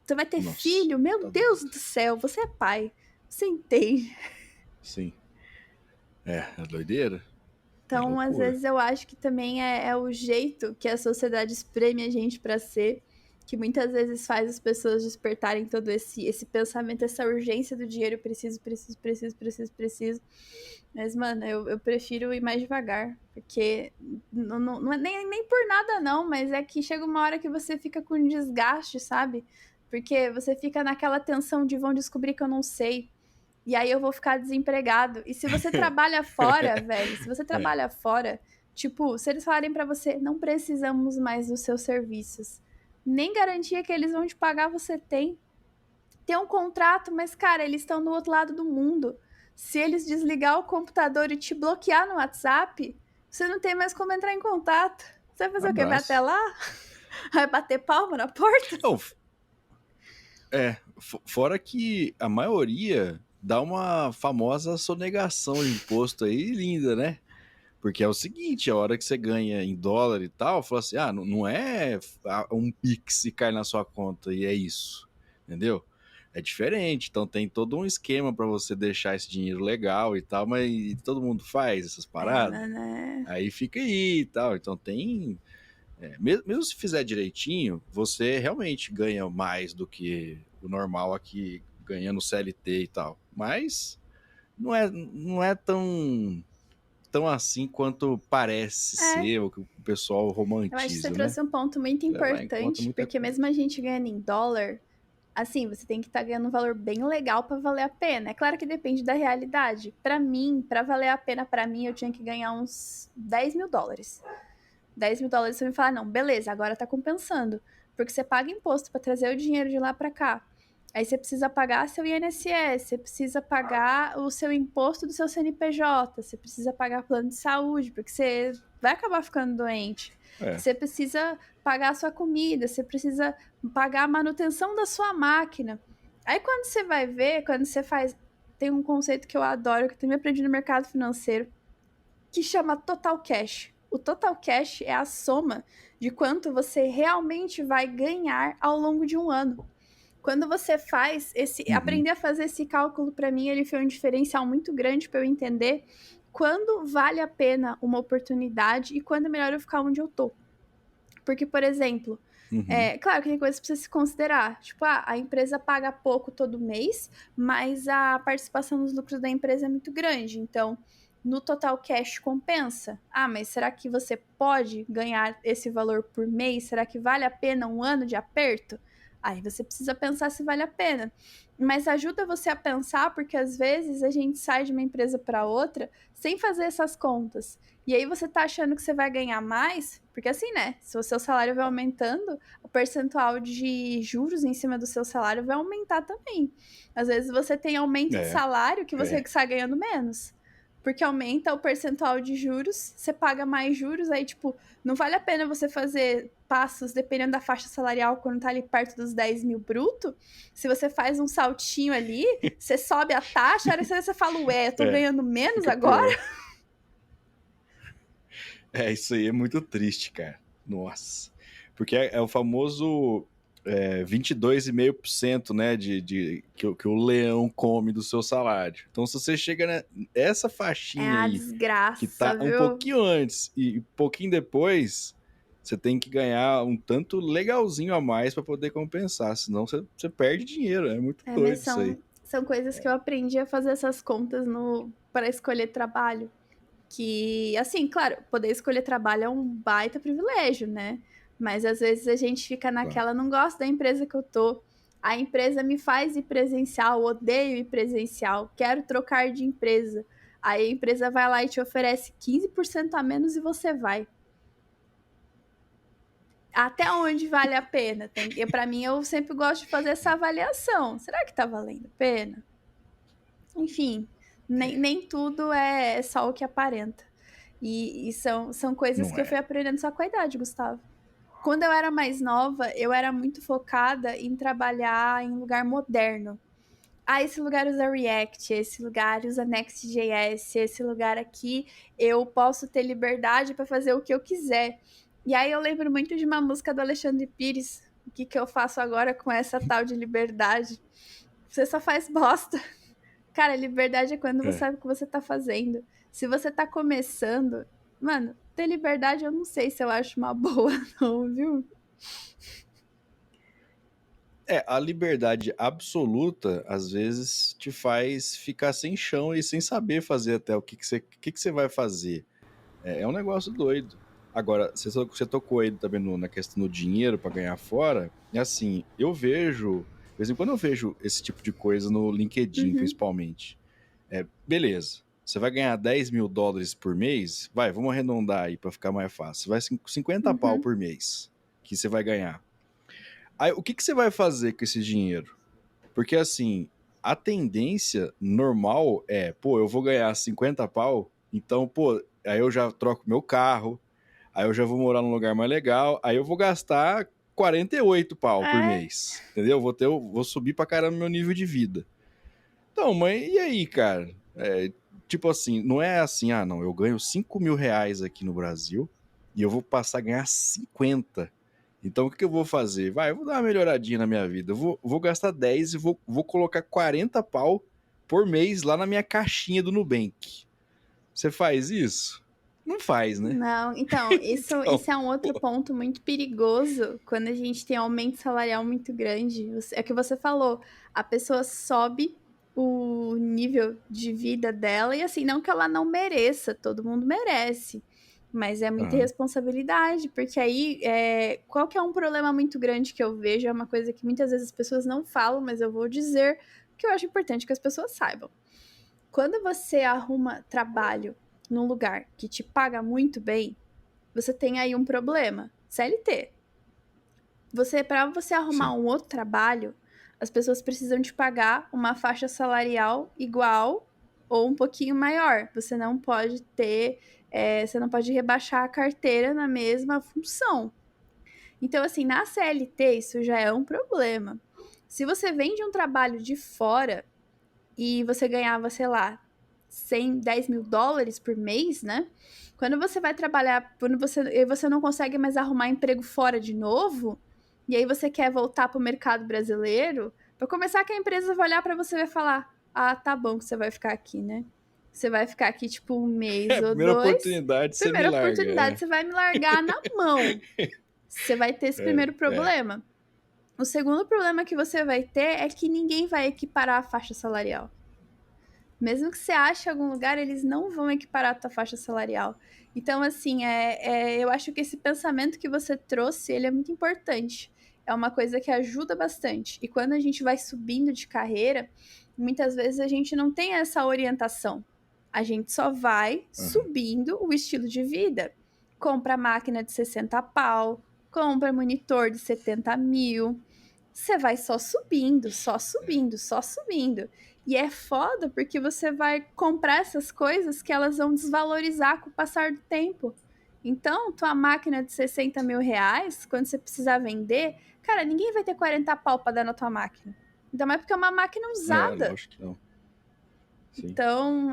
Você vai ter Nossa, filho, meu tá Deus doido. do céu, você é pai. Você entende? Sim. É doideira. É Então, às loucura. vezes, eu acho que também é o jeito que a sociedade espreme a gente para ser, que muitas vezes faz as pessoas despertarem todo esse pensamento, essa urgência do dinheiro, preciso, preciso, preciso, preciso, preciso. Mas, mano, eu prefiro ir mais devagar, porque não é nem por nada não, mas é que chega uma hora que você fica com desgaste, sabe? Porque você fica naquela tensão de vão descobrir que eu não sei. E aí eu vou ficar desempregado. E se você trabalha fora, velho, se você É. trabalha fora, tipo, se eles falarem pra você, não precisamos mais dos seus serviços, nem garantia que eles vão te pagar você tem. Tem um contrato, mas, cara, eles estão do outro lado do mundo. Se eles desligar o computador e te bloquear no WhatsApp, você não tem mais como entrar em contato. Você vai fazer o quê? Vai até Abraço. lá? Vai bater palma na porta? Oh, fora que a maioria dá uma famosa sonegação de imposto aí linda, né? Porque é o seguinte, a hora que você ganha em dólar e tal, fala assim, não é um Pix e cai na sua conta e é isso, entendeu? É diferente, então tem todo um esquema para você deixar esse dinheiro legal e tal, mas todo mundo faz essas É, paradas, mano, é... aí fica aí e tal, então tem... mesmo se fizer direitinho, você realmente ganha mais do que o normal aqui, ganhando CLT e tal, mas não é tão assim quanto parece É, ser, o que o pessoal eu acho que você romantiza, né? trouxe um ponto muito Levar em conta importante, muita porque coisa. mesmo a gente ganhando em dólar, assim, você tem que estar ganhando um valor bem legal para valer a pena. É claro que depende da realidade. Para mim, para valer a pena para mim, eu tinha que ganhar uns 10 mil dólares. 10 mil dólares você me fala, não, beleza, agora tá compensando. Porque você paga imposto para trazer o dinheiro de lá para cá. Aí você precisa pagar seu INSS, você precisa pagar o seu imposto do seu CNPJ, você precisa pagar plano de saúde, porque você vai acabar ficando doente. É. Você precisa pagar a sua comida, você precisa pagar a manutenção da sua máquina. Aí quando você vai ver, quando você faz. Tem um conceito que eu adoro, que eu também aprendi no mercado financeiro, que chama Total Cash. O Total Cash é a soma de quanto você realmente vai ganhar ao longo de um ano. Quando você faz Uhum. aprender a fazer esse cálculo para mim, ele foi um diferencial muito grande para eu entender quando vale a pena uma oportunidade e quando é melhor eu ficar onde eu tô. Porque, por exemplo, Uhum. claro que tem coisas que precisa se considerar. Tipo, a empresa paga pouco todo mês, mas a participação nos lucros da empresa é muito grande. Então, no total cash compensa. Ah, mas será que você pode ganhar esse valor por mês? Será que vale a pena um ano de aperto? Aí você precisa pensar se vale a pena. Mas ajuda você a pensar, porque às vezes a gente sai de uma empresa para outra sem fazer essas contas. E aí você tá achando que você vai ganhar mais, porque assim, né? Se o seu salário vai aumentando, o percentual de juros em cima do seu salário vai aumentar também. Às vezes você tem aumento de É, salário que você é. está ganhando menos. Porque aumenta o percentual de juros, você paga mais juros, aí, tipo, não vale a pena você fazer passos dependendo da faixa salarial quando tá ali perto dos 10 mil bruto. Se você faz um saltinho ali, você sobe a taxa, aí você fala, ué, eu tô É, ganhando menos fica agora? pior. Isso aí é muito triste, cara. Nossa. Porque é o famoso 22,5%, né, que o leão come do seu salário. Então, se você chega nessa É faixinha a aí, que desgraça, tá um viu? pouquinho antes e um pouquinho depois, você tem que ganhar um tanto legalzinho a mais para poder compensar, senão você perde dinheiro. É muito É, mas doido isso aí. são coisas que eu aprendi a fazer essas contas no para escolher trabalho. Que, assim, claro, poder escolher trabalho é um baita privilégio, né? Mas às vezes a gente fica Claro. naquela, não gosto da empresa que eu tô. A empresa me faz ir presencial, odeio ir presencial, quero trocar de empresa. Aí a empresa vai lá e te oferece 15% a menos e você vai. Até onde vale a pena? Para mim, eu sempre gosto de fazer essa avaliação. Será que tá valendo a pena? Enfim, nem tudo é só o que aparenta. E são coisas Não que eu fui é. aprendendo só com a idade, Gustavo. Quando eu era mais nova, eu era muito focada em trabalhar em lugar moderno. Ah, esse lugar usa React, esse lugar usa Next.js, esse lugar aqui eu posso ter liberdade para fazer o que eu quiser. E aí eu lembro muito de uma música do Alexandre Pires. O que, que eu faço agora com essa tal de liberdade? Você só faz bosta. Cara, liberdade é quando você É. sabe o que você tá fazendo. Se você tá começando, mano, ter liberdade eu não sei se eu acho uma boa, não, viu? A liberdade absoluta, às vezes, te faz ficar sem chão e sem saber fazer até o que você vai fazer. É um negócio doido. Agora, você tocou aí também na questão do dinheiro para ganhar fora. E assim, eu vejo, de vez em quando eu vejo esse tipo de coisa no LinkedIn, Uhum, principalmente. Beleza, você vai ganhar US$ 10.000 por mês? Vai, vamos arredondar aí para ficar mais fácil. Vai 50 pau uhum. por mês que você vai ganhar. Aí, o que você vai fazer com esse dinheiro? Porque assim, a tendência normal é, pô, eu vou ganhar 50 pau, então, pô, aí eu já troco meu carro, aí eu já vou morar num lugar mais legal, aí eu vou gastar 48 pau por É, mês, entendeu? Vou subir pra caramba meu nível de vida. Então, mãe, e aí, cara? Tipo assim, não é assim, não, eu ganho R$ 5.000 aqui no Brasil e eu vou passar a ganhar 50. Então, o que eu vou fazer? Vai, eu vou dar uma melhoradinha na minha vida. Eu vou gastar 10 e vou colocar 40 pau por mês lá na minha caixinha do Nubank. Você faz isso? Não faz, né? não, então, isso Então, é um outro ponto muito perigoso quando a gente tem aumento salarial muito grande. É o que você falou, a pessoa sobe o nível de vida dela, e assim, não que ela não mereça, todo mundo merece, mas é muita aham, responsabilidade, porque aí, qual que é um problema muito grande que eu vejo, é uma coisa que muitas vezes as pessoas não falam, mas eu vou dizer, que eu acho importante que as pessoas saibam. Quando você arruma trabalho num lugar que te paga muito bem, você tem aí um problema. CLT. Para você arrumar sim. um outro trabalho, as pessoas precisam te pagar uma faixa salarial igual ou um pouquinho maior. Você não pode rebaixar a carteira na mesma função. Então, assim, na CLT, isso já é um problema. Se você vem de um trabalho de fora e você ganhava, sei lá, 100, US$ 10.000 por mês, né? Quando você vai trabalhar, quando você não consegue mais arrumar emprego fora de novo, e aí você quer voltar para o mercado brasileiro, para começar que a empresa vai olhar para você e vai falar: "Ah, tá bom que você vai ficar aqui, né? Você vai ficar aqui tipo um mês ou Primeira dois. oportunidade você me Primeira larga. oportunidade, você vai me largar na mão. Você vai ter esse É, primeiro é. problema. O segundo problema que você vai ter é que ninguém vai equiparar a faixa salarial. Mesmo que você ache algum lugar, eles não vão equiparar a tua faixa salarial. Então, assim, eu acho que esse pensamento que você trouxe, ele é muito importante. É uma coisa que ajuda bastante. E quando a gente vai subindo de carreira, muitas vezes a gente não tem essa orientação. A gente só vai Aham. subindo o estilo de vida. Compra máquina de 60 pau, compra monitor de 70 mil, você vai só subindo, só subindo, só subindo. E é foda porque você vai comprar essas coisas que elas vão desvalorizar com o passar do tempo. Então, tua máquina de 60 mil reais, quando você precisar vender, cara, ninguém vai ter 40 pau pra dar na tua máquina. Ainda mais porque é uma máquina usada. Lógico que não. sim. Então,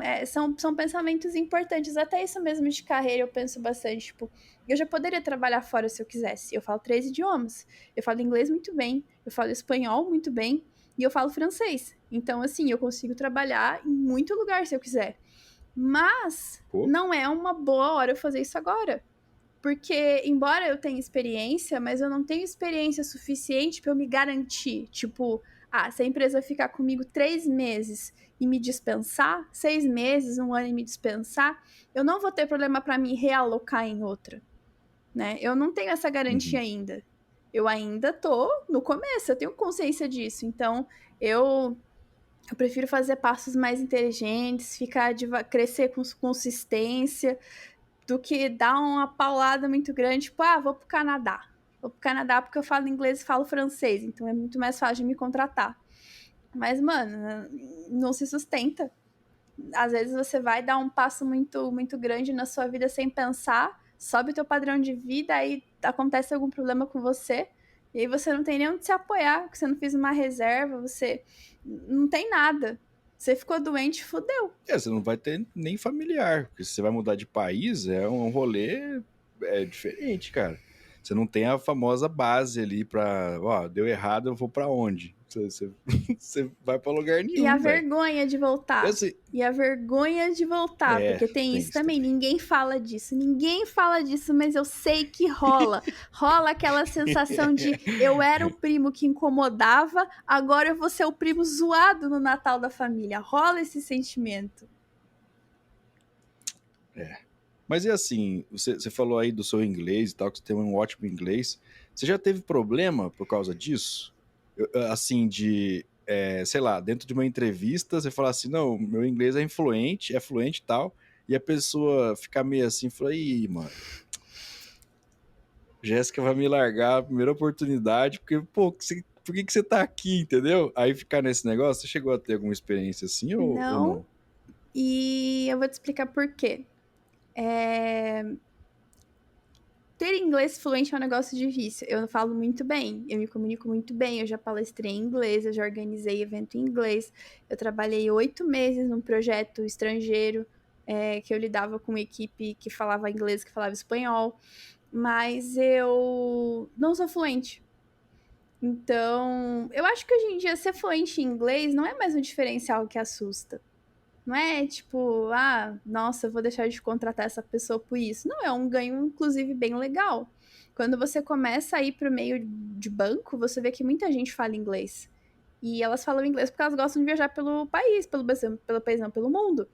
são pensamentos importantes. Até isso mesmo de carreira eu penso bastante. Tipo, eu já poderia trabalhar fora se eu quisesse. Eu falo 3 idiomas. Eu falo inglês muito bem, eu falo espanhol muito bem e eu falo francês. Então, assim, eu consigo trabalhar em muito lugar se eu quiser. Mas Pô, não é uma boa hora eu fazer isso agora. Porque, embora eu tenha experiência, mas eu não tenho experiência suficiente para eu me garantir. Tipo, se a empresa ficar comigo 3 meses e me dispensar, 6 meses, 1 ano e me dispensar, eu não vou ter problema para me realocar em outra, né? Eu não tenho essa garantia uhum. ainda. Eu ainda tô no começo, eu tenho consciência disso. Então, eu prefiro fazer passos mais inteligentes, crescer com consistência, do que dar uma paulada muito grande, tipo, vou pro Canadá. Vou pro Canadá porque eu falo inglês e falo francês, então é muito mais fácil de me contratar. Mas, mano, não se sustenta. Às vezes você vai dar um passo muito, muito grande na sua vida sem pensar, sobe o teu padrão de vida, aí acontece algum problema com você, e aí você não tem nem onde se apoiar, porque você não fez uma reserva, você não tem nada. Você ficou doente, fudeu. Você não vai ter nem familiar, porque se você vai mudar de país, é um rolê diferente, cara. Você não tem a famosa base ali pra, deu errado, eu vou pra onde? Você vai pra lugar E a nenhum, velho. vergonha de voltar. Assim, E a vergonha de voltar, porque tem tem isso isso também. também. Ninguém fala disso. Ninguém fala disso, mas eu sei que rola. Rola aquela sensação de eu era o primo que incomodava, agora eu vou ser o primo zoado no Natal da família. Rola esse sentimento. Mas e assim, você falou aí do seu inglês e tal, que você tem um ótimo inglês. Você já teve problema por causa disso? Assim, sei lá, dentro de uma entrevista, você fala assim, não, meu inglês é fluente e tal, e a pessoa fica meio assim, fala, ih, mano, Jéssica vai me largar a primeira oportunidade, porque, pô, por que você tá aqui, entendeu? Aí ficar nesse negócio, você chegou a ter alguma experiência assim ou Não. não? E eu vou te explicar por quê. Ter inglês fluente é um negócio difícil. Eu falo muito bem, eu me comunico muito bem, eu já palestrei em inglês, eu já organizei evento em inglês, eu trabalhei 8 meses num projeto estrangeiro, que eu lidava com uma equipe que falava inglês, que falava espanhol, mas eu não sou fluente. Então, eu acho que hoje em dia ser fluente em inglês não é mais um diferencial que assusta. Não é tipo, nossa, eu vou deixar de contratar essa pessoa por isso. Não, é um ganho, inclusive, bem legal. Quando você começa a ir para o meio de banco, você vê que muita gente fala inglês. E elas falam inglês porque elas gostam de viajar pelo país, pelo país não, pelo mundo.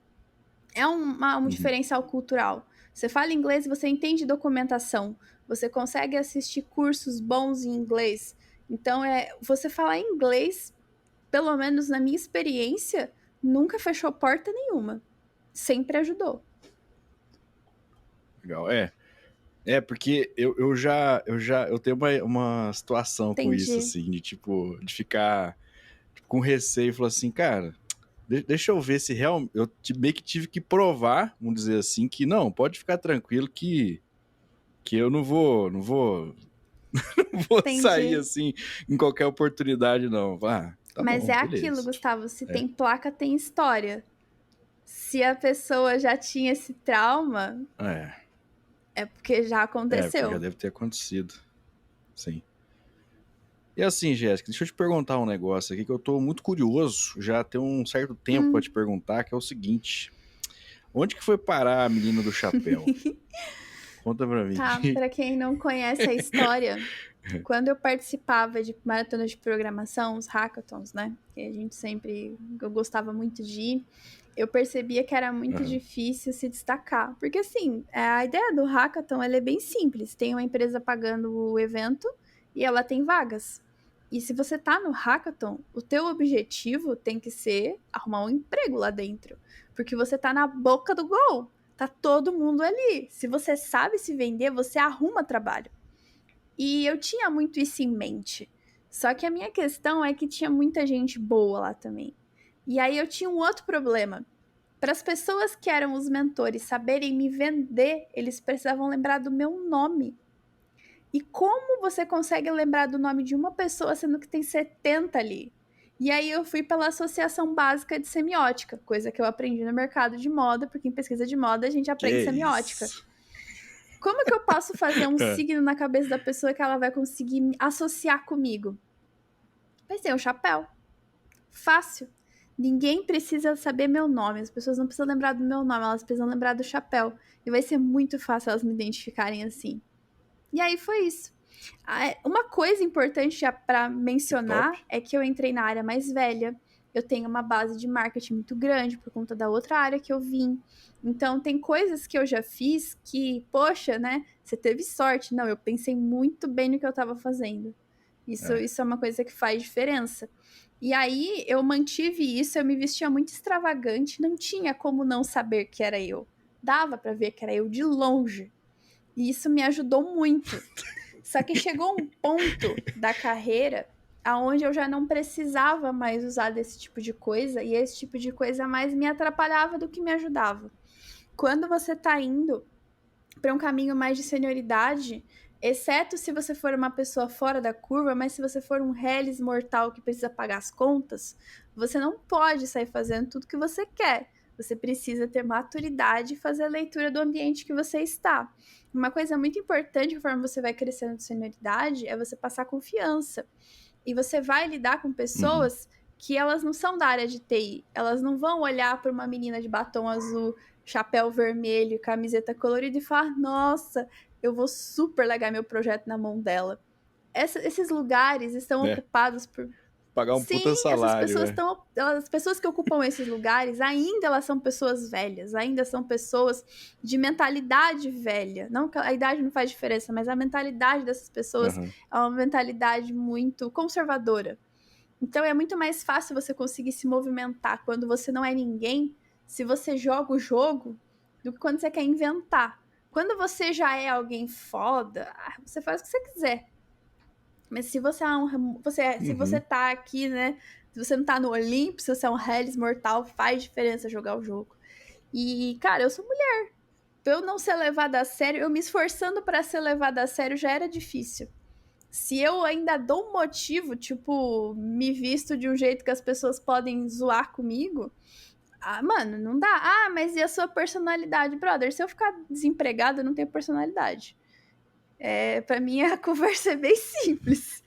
É um Uhum. diferencial cultural. Você fala inglês e você entende documentação. Você consegue assistir cursos bons em inglês. Então, você falar inglês, pelo menos na minha experiência, nunca fechou porta nenhuma. Sempre ajudou. Legal, porque eu tenho uma situação com isso, Entendi. assim, de tipo, de ficar com receio e falar assim, cara, deixa eu ver se realmente. Meio que tive que provar, vamos dizer assim, que não, pode ficar tranquilo que eu não vou sair Entendi. assim em qualquer oportunidade, não. Tá Mas é bom, aquilo, beleza. Gustavo. Se É, tem placa, tem história. Se a pessoa já tinha esse trauma, é, é porque já porque já aconteceu. deve ter acontecido. Sim. E assim, Jéssica, deixa eu te perguntar um negócio aqui que eu tô muito curioso, já tem um certo tempo pra te Hum, perguntar, que é o seguinte: onde que foi parar a menina do chapéu? Conta pra mim. tá, pra quem não conhece a história, quando eu participava de maratonas de programação, os hackathons, né? Que a gente sempre. Eu gostava muito de ir. Eu percebia que era muito Aham. difícil se destacar. Porque, assim, a ideia do hackathon ela é bem simples. Tem uma empresa pagando o evento e ela tem vagas. E se você tá no hackathon, o teu objetivo tem que ser arrumar um emprego lá dentro. Porque você tá na boca do gol. Tá todo mundo ali. Se você sabe se vender, você arruma trabalho. E eu tinha muito isso em mente. Só que a minha questão é que tinha muita gente boa lá também. E aí eu tinha um outro problema. Para as pessoas que eram os mentores saberem me vender, eles precisavam lembrar do meu nome. E como você consegue lembrar do nome de uma pessoa sendo que tem 70 ali? E aí eu fui pela associação básica de semiótica, coisa que eu aprendi no mercado de moda, porque em pesquisa de moda a gente aprende Que semiótica. isso? Como que eu posso fazer um signo na cabeça da pessoa que ela vai conseguir associar comigo? Vai ser um chapéu. Fácil. Ninguém precisa saber meu nome. As pessoas não precisam lembrar do meu nome, elas precisam lembrar do chapéu. E vai ser muito fácil elas me identificarem assim. E aí foi isso. Uma coisa importante para mencionar é que eu entrei na área mais velha. Eu tenho uma base de marketing muito grande por conta da outra área que eu vim. Então, tem coisas que eu já fiz que, poxa, né? Você teve sorte. Não, eu pensei muito bem no que eu estava fazendo. Isso é uma coisa que faz diferença. E aí, eu mantive isso, eu me vestia muito extravagante, não tinha como não saber que era eu. Dava para ver que era eu de longe. E isso me ajudou muito. Só que chegou um ponto da carreira aonde eu já não precisava mais usar desse tipo de coisa, e esse tipo de coisa mais me atrapalhava do que me ajudava. Quando você tá indo para um caminho mais de senioridade, exceto se você for uma pessoa fora da curva, mas se você for um reles mortal que precisa pagar as contas, você não pode sair fazendo tudo que você quer. Você precisa ter maturidade e fazer a leitura do ambiente que você está. Uma coisa muito importante conforme você vai crescendo de senioridade é você passar confiança. E você vai lidar com pessoas que elas não são da área de TI. Elas não vão olhar para uma menina de batom azul, chapéu vermelho, camiseta colorida e falar: nossa, eu vou super largar meu projeto na mão dela. Esses lugares estão ocupados por... Pagar um puta salário, as pessoas que ocupam esses lugares ainda elas são pessoas velhas, ainda são pessoas de mentalidade velha. Não que a idade não faz diferença, mas a mentalidade dessas pessoas é uma mentalidade muito conservadora. Então é muito mais fácil você conseguir se movimentar quando você não é ninguém, se você joga o jogo, do que quando você quer inventar. Quando você já é alguém foda, você faz o que você quiser. Mas se você se você tá aqui, né? Se você não tá no Olimpo, se você é um Hellis mortal, faz diferença jogar o jogo. E, cara, eu sou mulher. Pra eu não ser levada a sério, eu me esforçando para ser levada a sério já era difícil. Se eu ainda dou um motivo, tipo, me visto de um jeito que as pessoas podem zoar comigo, mano, não dá. Mas e a sua personalidade? Brother, se eu ficar desempregada, eu não tenho personalidade. Pra mim, a conversa é bem simples.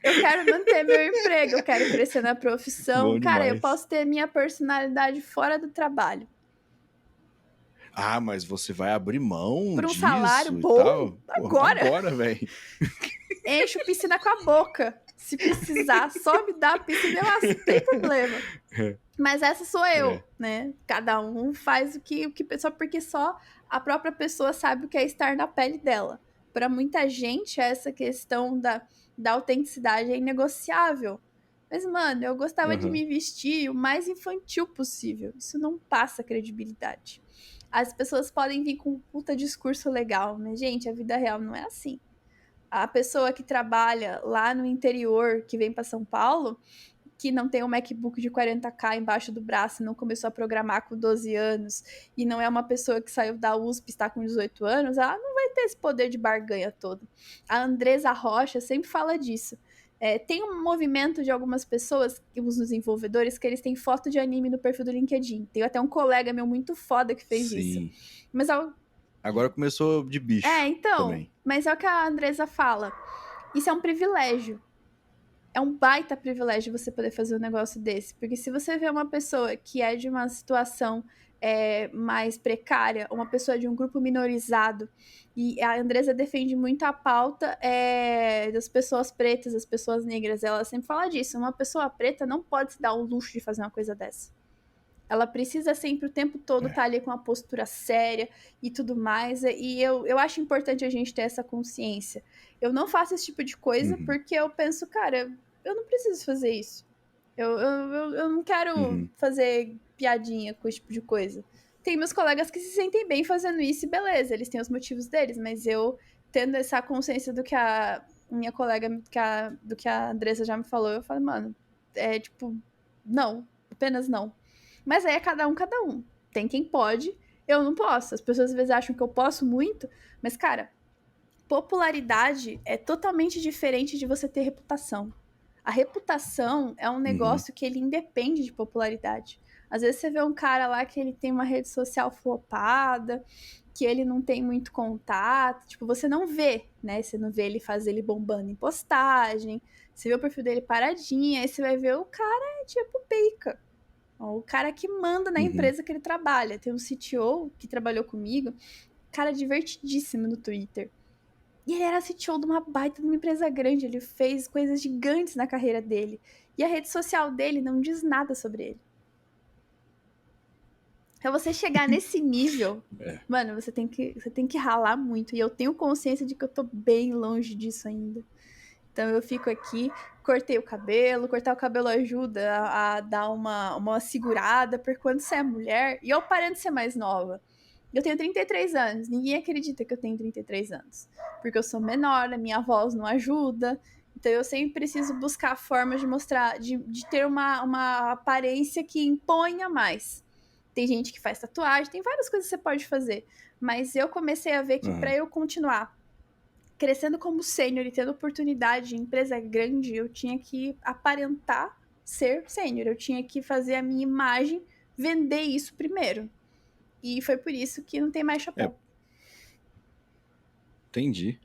Eu quero manter meu emprego, eu quero crescer na profissão. Bom Cara, demais. eu posso ter minha personalidade fora do trabalho. Mas você vai abrir mão por um disso salário e bom tal? agora. Agora, velho. Encho piscina com a boca. Se precisar, só me dá a piscina, não tem problema. Mas essa sou eu, né? Cada um faz o que só porque só a própria pessoa sabe o que é estar na pele dela. Para muita gente, essa questão da autenticidade é inegociável. Mas, mano, eu gostava de me vestir o mais infantil possível. Isso não passa credibilidade. As pessoas podem vir com um puta discurso legal, mas, gente, a vida real não é assim. A pessoa que trabalha lá no interior, que vem para São Paulo, que não tem um MacBook de 40k embaixo do braço, não começou a programar com 12 anos, e não é uma pessoa que saiu da USP e está com 18 anos, ela não vai ter esse poder de barganha todo. A Andresa Rocha sempre fala disso. Tem um movimento de algumas pessoas, os desenvolvedores, que eles têm foto de anime no perfil do LinkedIn. Tem até um colega meu muito foda que fez isso. Mas agora começou de bicho também. Mas é o que a Andresa fala. Isso é um privilégio. É um baita privilégio você poder fazer um negócio desse. Porque se você vê uma pessoa que é de uma situação mais precária, uma pessoa de um grupo minorizado, e a Andresa defende muito a pauta das pessoas pretas, das pessoas negras. Ela sempre fala disso. Uma pessoa preta não pode se dar o luxo de fazer uma coisa dessa. Ela precisa sempre, o tempo todo, estar ali com uma postura séria e tudo mais. E eu acho importante a gente ter essa consciência. Eu não faço esse tipo de coisa porque eu penso, cara, eu não preciso fazer isso. Eu não quero fazer piadinha com esse tipo de coisa. Tem meus colegas que se sentem bem fazendo isso e beleza, eles têm os motivos deles, mas eu, tendo essa consciência do que a minha colega, do que a Andressa já me falou, eu falo, mano, não, apenas não. Mas aí é cada um. Tem quem pode, eu não posso. As pessoas às vezes acham que eu posso muito, mas, cara, popularidade é totalmente diferente de você ter reputação. A reputação é um negócio que ele independe de popularidade. Às vezes você vê um cara lá que ele tem uma rede social flopada, que ele não tem muito contato, tipo, você não vê, né? Você não vê ele bombando em postagem, você vê o perfil dele paradinho, aí você vai ver o cara é tipo pica. O cara que manda na empresa que ele trabalha. Tem um CTO que trabalhou comigo, cara divertidíssimo no Twitter. E ele era CTO de uma baita de uma empresa grande, ele fez coisas gigantes na carreira dele. E a rede social dele não diz nada sobre ele. Pra você chegar nesse nível, mano, você tem que ralar muito. E eu tenho consciência de que eu tô bem longe disso ainda. Então eu fico aqui, cortei o cabelo. Cortar o cabelo ajuda a dar uma segurada, porque quando você é mulher, e eu parando de ser mais nova, eu tenho 33 anos, ninguém acredita que eu tenho 33 anos. Porque eu sou menor, a minha voz não ajuda. Então eu sempre preciso buscar formas de mostrar, de ter uma aparência que imponha mais. Tem gente que faz tatuagem, tem várias coisas que você pode fazer. Mas eu comecei a ver que para eu continuar crescendo como sênior e tendo oportunidade em empresa grande, eu tinha que aparentar ser sênior. Eu tinha que fazer a minha imagem, vender isso primeiro. E foi por isso que não tem mais chapéu. Entendi.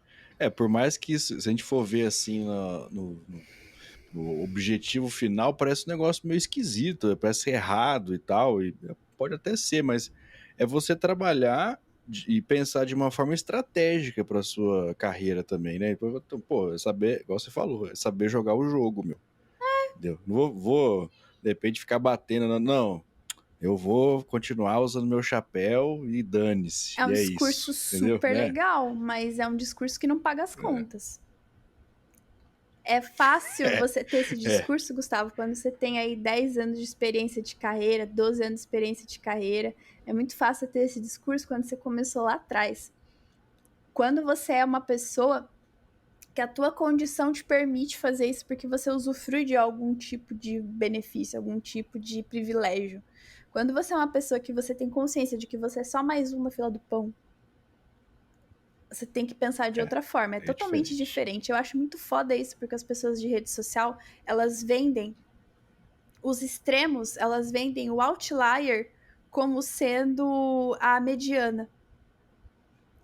Por mais que isso, se a gente for ver assim no objetivo final, parece um negócio meio esquisito, parece errado e tal, e pode até ser, mas é você trabalhar e pensar de uma forma estratégica para sua carreira também, né? Pô, é saber, igual você falou, é saber jogar o jogo, meu. Entendeu? Não vou, de repente, ficar batendo, não. Eu vou continuar usando meu chapéu e dane-se. É um E é discurso isso, entendeu? super legal, mas é um discurso que não paga as contas. É fácil você ter esse discurso, Gustavo, quando você tem aí 10 anos de experiência de carreira, 12 anos de experiência de carreira. É muito fácil ter esse discurso quando você começou lá atrás. Quando você é uma pessoa que a tua condição te permite fazer isso porque você usufrui de algum tipo de benefício, algum tipo de privilégio. Quando você é uma pessoa que você tem consciência de que você é só mais uma fila do pão, você tem que pensar de outra forma. É totalmente diferente. Eu acho muito foda isso, porque as pessoas de rede social, elas vendem os extremos, elas vendem o outlier como sendo a mediana.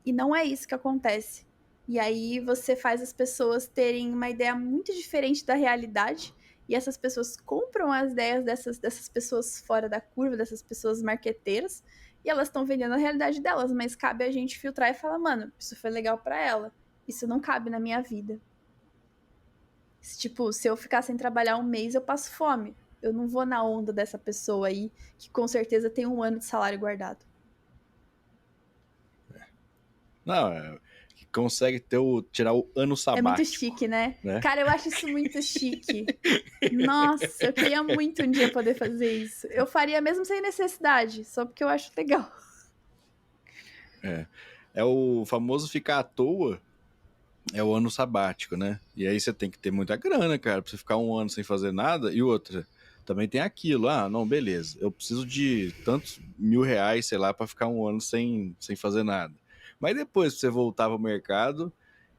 E não é isso que acontece. E aí você faz as pessoas terem uma ideia muito diferente da realidade, e essas pessoas compram as ideias dessas pessoas fora da curva, dessas pessoas marqueteiras, e elas estão vendendo a realidade delas, mas cabe a gente filtrar e falar, mano, isso foi legal pra ela, isso não cabe na minha vida. Tipo, se eu ficar sem trabalhar um mês, eu passo fome. Eu não vou na onda dessa pessoa aí, que com certeza tem 1 ano de salário guardado. Não, consegue tirar o ano sabático. É muito chique, né? Cara, eu acho isso muito chique. Nossa, eu queria muito um dia poder fazer isso. Eu faria mesmo sem necessidade, só porque eu acho legal. É o famoso ficar à toa, é o ano sabático, né? E aí você tem que ter muita grana, cara, pra você ficar 1 ano sem fazer nada. E outra, também tem aquilo, não, beleza, eu preciso de tantos R$ 1.000, sei lá, pra ficar 1 ano sem fazer nada. Mas depois você voltar pro mercado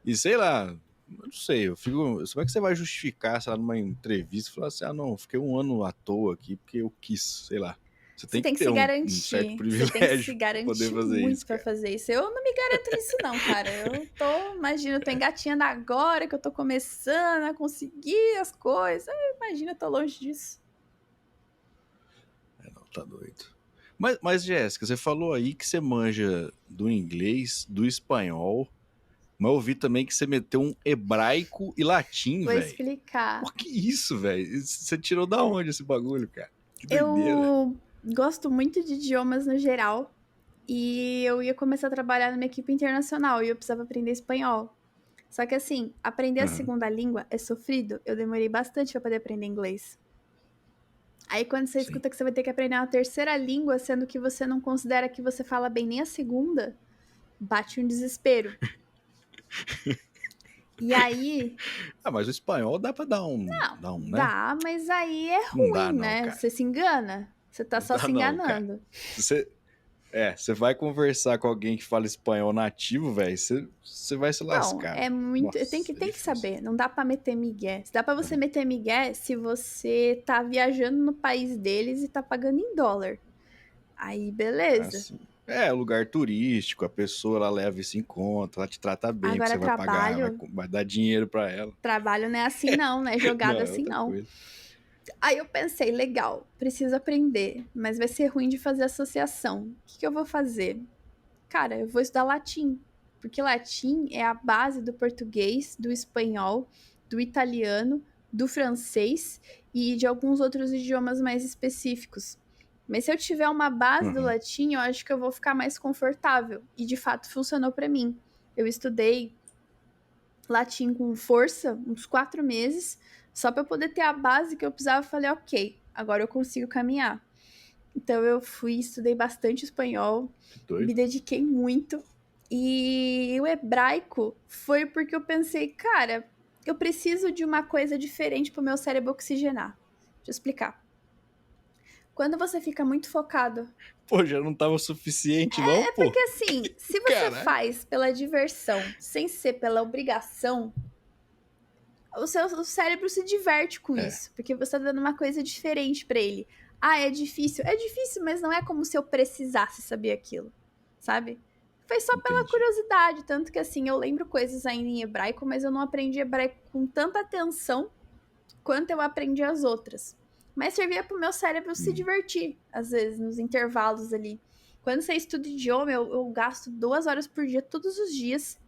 e, sei lá, eu não sei, como é que você vai justificar, sei lá, numa entrevista, falar assim, não, fiquei 1 ano à toa aqui porque eu quis, sei lá. Você tem que ter um certo privilégio. Você tem que se garantir poder fazer muito isso, pra fazer isso. Eu não me garanto nisso não, cara. Imagina, eu tô engatinhando agora, que eu tô começando a conseguir as coisas. Imagina, eu tô longe disso. Não, tá doido. Mas Jéssica, você falou aí que você manja do inglês, do espanhol, mas eu vi também que você meteu um hebraico e latim, velho. Vou explicar. Por que isso, velho? Você tirou da onde esse bagulho, cara? Que doideira. Eu gosto muito de idiomas no geral. E eu ia começar a trabalhar numa equipe internacional e eu precisava aprender espanhol. Só que assim, aprender a segunda língua é sofrido. Eu demorei bastante pra poder aprender inglês. Aí quando você escuta que você vai ter que aprender uma terceira língua, sendo que você não considera que você fala bem nem a segunda, bate um desespero. E aí... mas o espanhol dá pra dar um... Não, né? dá, mas aí é ruim, dá, não, né? cara. Você se engana. Você tá só se enganando. Você vai conversar com alguém que fala espanhol nativo, velho, você vai se Não, lascar. é muito. Tem Nossa, que, é tem que difícil. saber. Não dá pra meter migué. Dá pra você Aham. meter migué se você tá viajando no país deles e tá pagando em dólar. Aí, beleza. Assim. É, lugar turístico, a pessoa ela leva isso em conta, ela te trata bem, porque Agora, você vai pagar, vai, trabalho. vai dar dinheiro pra ela. Trabalho não é assim, não, não é Não, jogado é assim, outra não. coisa. Aí eu pensei, legal, preciso aprender, mas vai ser ruim de fazer associação. O que eu vou fazer? Cara, eu vou estudar latim, porque latim é a base do português, do espanhol, do italiano, do francês e de alguns outros idiomas mais específicos. Mas se eu tiver uma base do Uhum. latim, eu acho que eu vou ficar mais confortável. E de fato funcionou para mim. Eu estudei latim com força, uns 4 meses, só para poder ter a base que eu precisava. Falei, ok, agora eu consigo caminhar. Então eu fui, estudei bastante espanhol, Que me doido. dediquei muito. E o hebraico foi porque eu pensei, cara, eu preciso de uma coisa diferente para o meu cérebro oxigenar. Deixa eu explicar. Quando você fica muito focado. Pô, já não tava suficiente, não, É porque pô? assim, se você Caralho. faz pela diversão, sem ser pela obrigação, o cérebro se diverte com É, isso, porque você tá dando uma coisa diferente para ele. Ah, é difícil. É difícil, mas não é como se eu precisasse saber aquilo, sabe? Foi só pela entendi. curiosidade, tanto que assim, eu lembro coisas ainda em hebraico, mas eu não aprendi hebraico com tanta atenção quanto eu aprendi as outras. Mas servia pro meu cérebro se Hum. divertir, às vezes, nos intervalos ali. Quando você estuda idioma, eu gasto 2 horas por dia, todos os dias,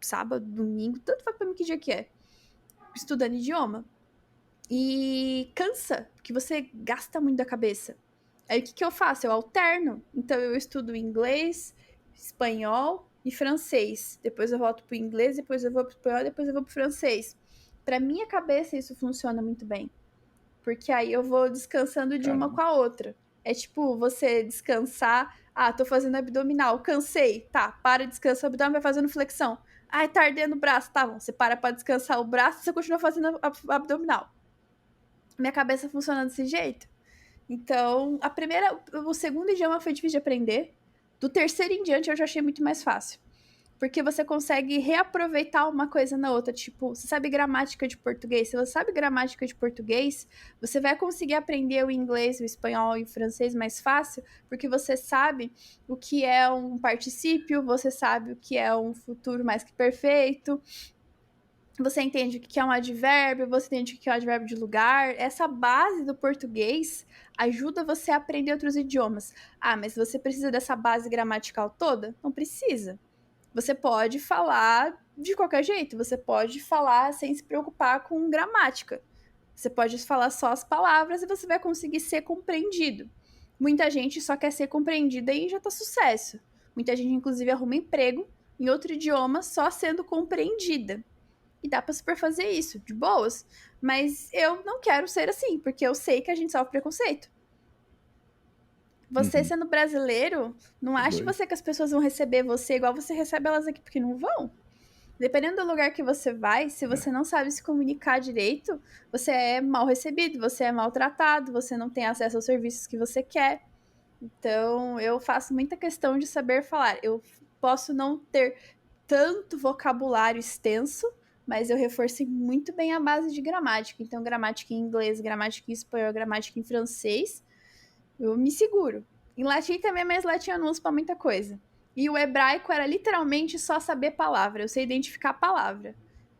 sábado, domingo, tanto faz pra mim que dia que é, estudando idioma. E cansa, porque você gasta muito da cabeça. Aí o que eu faço? Eu alterno. Então eu estudo inglês, espanhol e francês. Depois eu volto pro inglês, depois eu vou pro espanhol, depois eu vou pro francês. Pra minha cabeça isso funciona muito bem. Porque aí eu vou descansando de uma Caramba. com a outra. É tipo você descansar. Ah, tô fazendo abdominal, cansei. Tá, para, descansa o abdômen, vai fazendo flexão. Ai, tá ardendo o braço. Tá bom, você para pra descansar o braço e você continua fazendo abdominal. Minha cabeça funciona desse jeito. Então, o segundo idioma foi difícil de aprender. Do terceiro em diante eu já achei muito mais fácil. Porque você consegue reaproveitar uma coisa na outra. Tipo, você sabe gramática de português? Se você sabe gramática de português, você vai conseguir aprender o inglês, o espanhol e o francês mais fácil, porque você sabe o que é um particípio, você sabe o que é um futuro mais que perfeito, você entende o que é um advérbio, você entende o que é um advérbio de lugar. Essa base do português ajuda você a aprender outros idiomas. Ah, mas você precisa dessa base gramatical toda? Não precisa. Você pode falar de qualquer jeito, você pode falar sem se preocupar com gramática. Você pode falar só as palavras e você vai conseguir ser compreendido. Muita gente só quer ser compreendida e já tá sucesso. Muita gente, inclusive, arruma emprego em outro idioma só sendo compreendida. E dá pra super fazer isso, de boas. Mas eu não quero ser assim, porque eu sei que a gente sofre preconceito. Você Uhum. sendo brasileiro, não Que ache doido. você que as pessoas vão receber você igual você recebe elas aqui, porque não vão. Dependendo do lugar que você vai, se É. você não sabe se comunicar direito, você é mal recebido, você é maltratado, você não tem acesso aos serviços que você quer. Então, eu faço muita questão de saber falar. Eu posso não ter tanto vocabulário extenso, mas eu reforcei muito bem a base de gramática. Então, gramática em inglês, gramática em espanhol, gramática em francês, eu me seguro. Em latim também, mas latim eu não uso pra muita coisa. E o hebraico era literalmente só saber palavra. Eu sei identificar a palavra.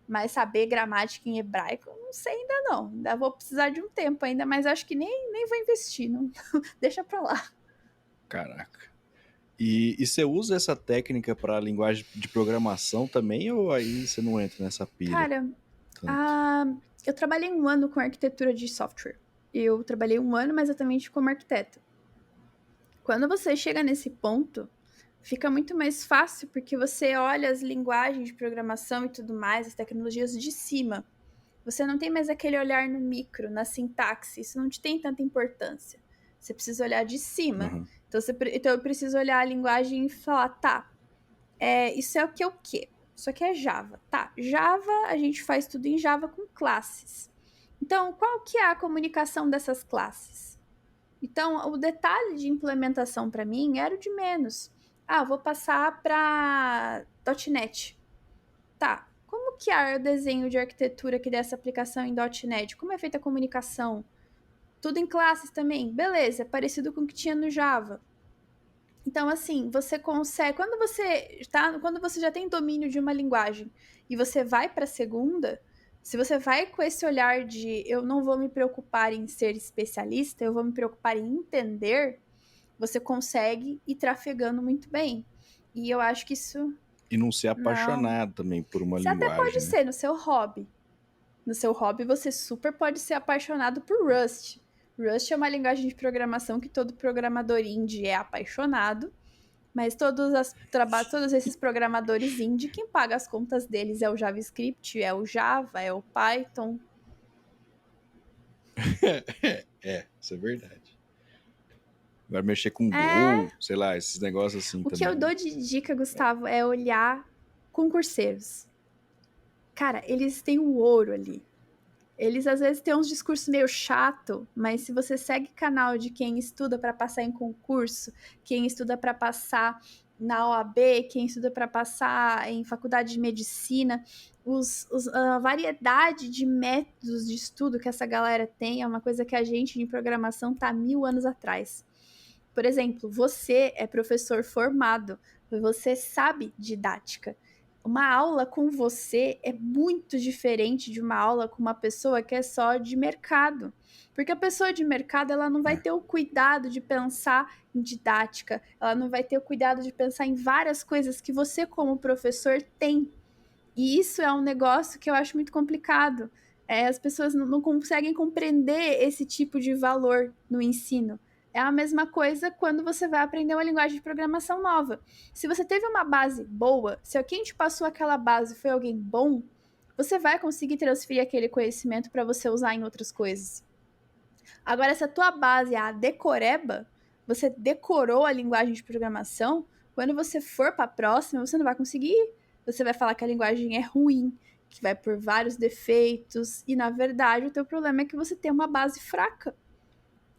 Mas saber gramática em hebraico, eu não sei ainda não. Ainda vou precisar de um tempo ainda, mas acho que nem vou investir. Não. Deixa pra lá. Caraca. E você usa essa técnica para linguagem de programação também, ou aí você não entra nessa pira Cara, tanto? ah, eu trabalhei 1 ano com arquitetura de software. Eu trabalhei 1 ano, mas exatamente como arquiteta. Quando você chega nesse ponto, fica muito mais fácil porque você olha as linguagens de programação e tudo mais, as tecnologias de cima. Você não tem mais aquele olhar no micro, na sintaxe, isso não te tem tanta importância. Você precisa olhar de cima. Uhum. Então eu preciso olhar a linguagem e falar, tá, isso é o que é o quê? Isso aqui é Java. Tá, Java, a gente faz tudo em Java com classes. Então, qual que é a comunicação dessas classes? Então, o detalhe de implementação para mim era o de menos. Ah, vou passar para .NET. Tá, como que é o desenho de arquitetura aqui dessa aplicação em .NET? Como é feita a comunicação? Tudo em classes também? Beleza, é parecido com o que tinha no Java. Então, assim, você consegue. Quando você já tem domínio de uma linguagem e você vai para a segunda, se você vai com esse olhar de eu não vou me preocupar em ser especialista, eu vou me preocupar em entender, você consegue ir trafegando muito bem. E eu acho que isso. E não ser Não. apaixonado também por uma Você até pode linguagem, né? ser no seu hobby. No seu hobby, você super pode ser apaixonado por Rust. Rust é uma linguagem de programação que todo programador indie é apaixonado. Mas todos esses programadores indie, quem paga as contas deles é o JavaScript, é o Java, é o Python. Isso é verdade. Vai mexer com É. Go, sei lá, esses negócios assim O que eu também, né? dou de dica, Gustavo, é olhar concurseiros. Cara, eles têm o ouro ali. Eles às vezes têm uns discursos meio chato, mas se você segue canal de quem estuda para passar em concurso, quem estuda para passar na OAB, quem estuda para passar em faculdade de medicina, a variedade de métodos de estudo que essa galera tem é uma coisa que a gente em programação tá 1000 anos atrás. Por exemplo, você é professor formado, você sabe didática. Uma aula com você é muito diferente de uma aula com uma pessoa que é só de mercado. Porque a pessoa de mercado, ela não vai ter o cuidado de pensar em didática, ela não vai ter o cuidado de pensar em várias coisas que você, como professor, tem. E isso é um negócio que eu acho muito complicado. As pessoas não conseguem compreender esse tipo de valor no ensino. É a mesma coisa quando você vai aprender uma linguagem de programação nova. Se você teve uma base boa, se quem te passou aquela base foi alguém bom, você vai conseguir transferir aquele conhecimento para você usar em outras coisas. Agora, se a tua base é a decoreba, você decorou a linguagem de programação, quando você for para a próxima, você não vai conseguir. Você vai falar que a linguagem é ruim, que vai por vários defeitos, e na verdade o teu problema é que você tem uma base fraca.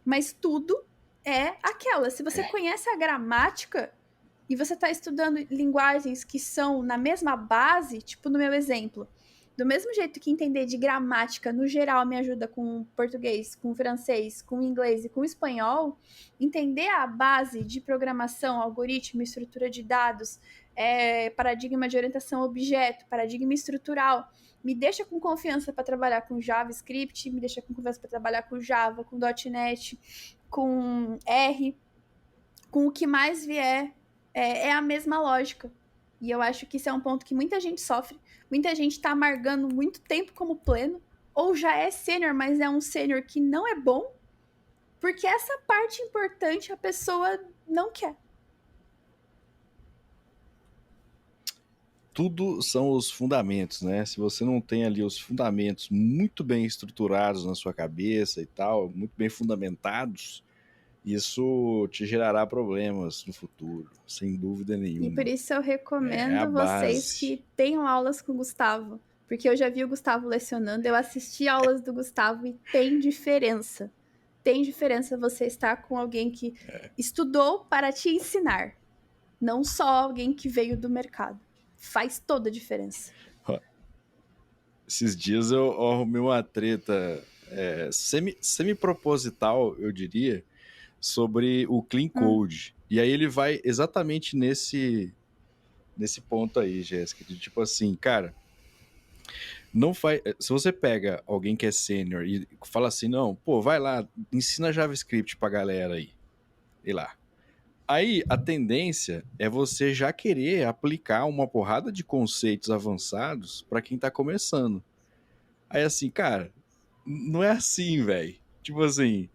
Mas tudo é aquela. Se você conhece a gramática e você está estudando linguagens que são na mesma base, tipo no meu exemplo, do mesmo jeito que entender de gramática no geral me ajuda com português, com francês, com inglês e com espanhol, entender a base de programação, algoritmo, estrutura de dados, paradigma de orientação a objeto, paradigma estrutural, me deixa com confiança para trabalhar com JavaScript, me deixa com confiança para trabalhar com Java, com .NET, com R, com o que mais vier, é a mesma lógica. E eu acho que isso é um ponto que muita gente sofre. Muita gente está amargando muito tempo como pleno, ou já é sênior, mas é um sênior que não é bom, porque essa parte importante a pessoa não quer. Tudo são os fundamentos, né? Se você não tem ali os fundamentos muito bem estruturados na sua cabeça e tal, muito bem fundamentados, isso te gerará problemas no futuro, sem dúvida E por nenhuma. isso eu É a recomendo vocês base. que tenham aulas com o Gustavo, porque eu já vi o Gustavo lecionando, eu assisti aulas do Gustavo e tem diferença. Tem diferença você estar com alguém que estudou para te ensinar, não só alguém que veio do mercado. Faz toda a diferença. Esses dias eu arrumei uma treta semi-proposital, eu diria, sobre o Clean Code. E aí ele vai exatamente nesse ponto aí, Jéssica, de tipo assim, cara, não faz. Se você pega alguém que é sênior e fala assim, não, pô, vai lá, ensina JavaScript pra galera aí. E lá. Aí a tendência é você já querer aplicar uma porrada de conceitos avançados para quem tá começando. Aí assim, cara, não é assim, velho. Tipo assim,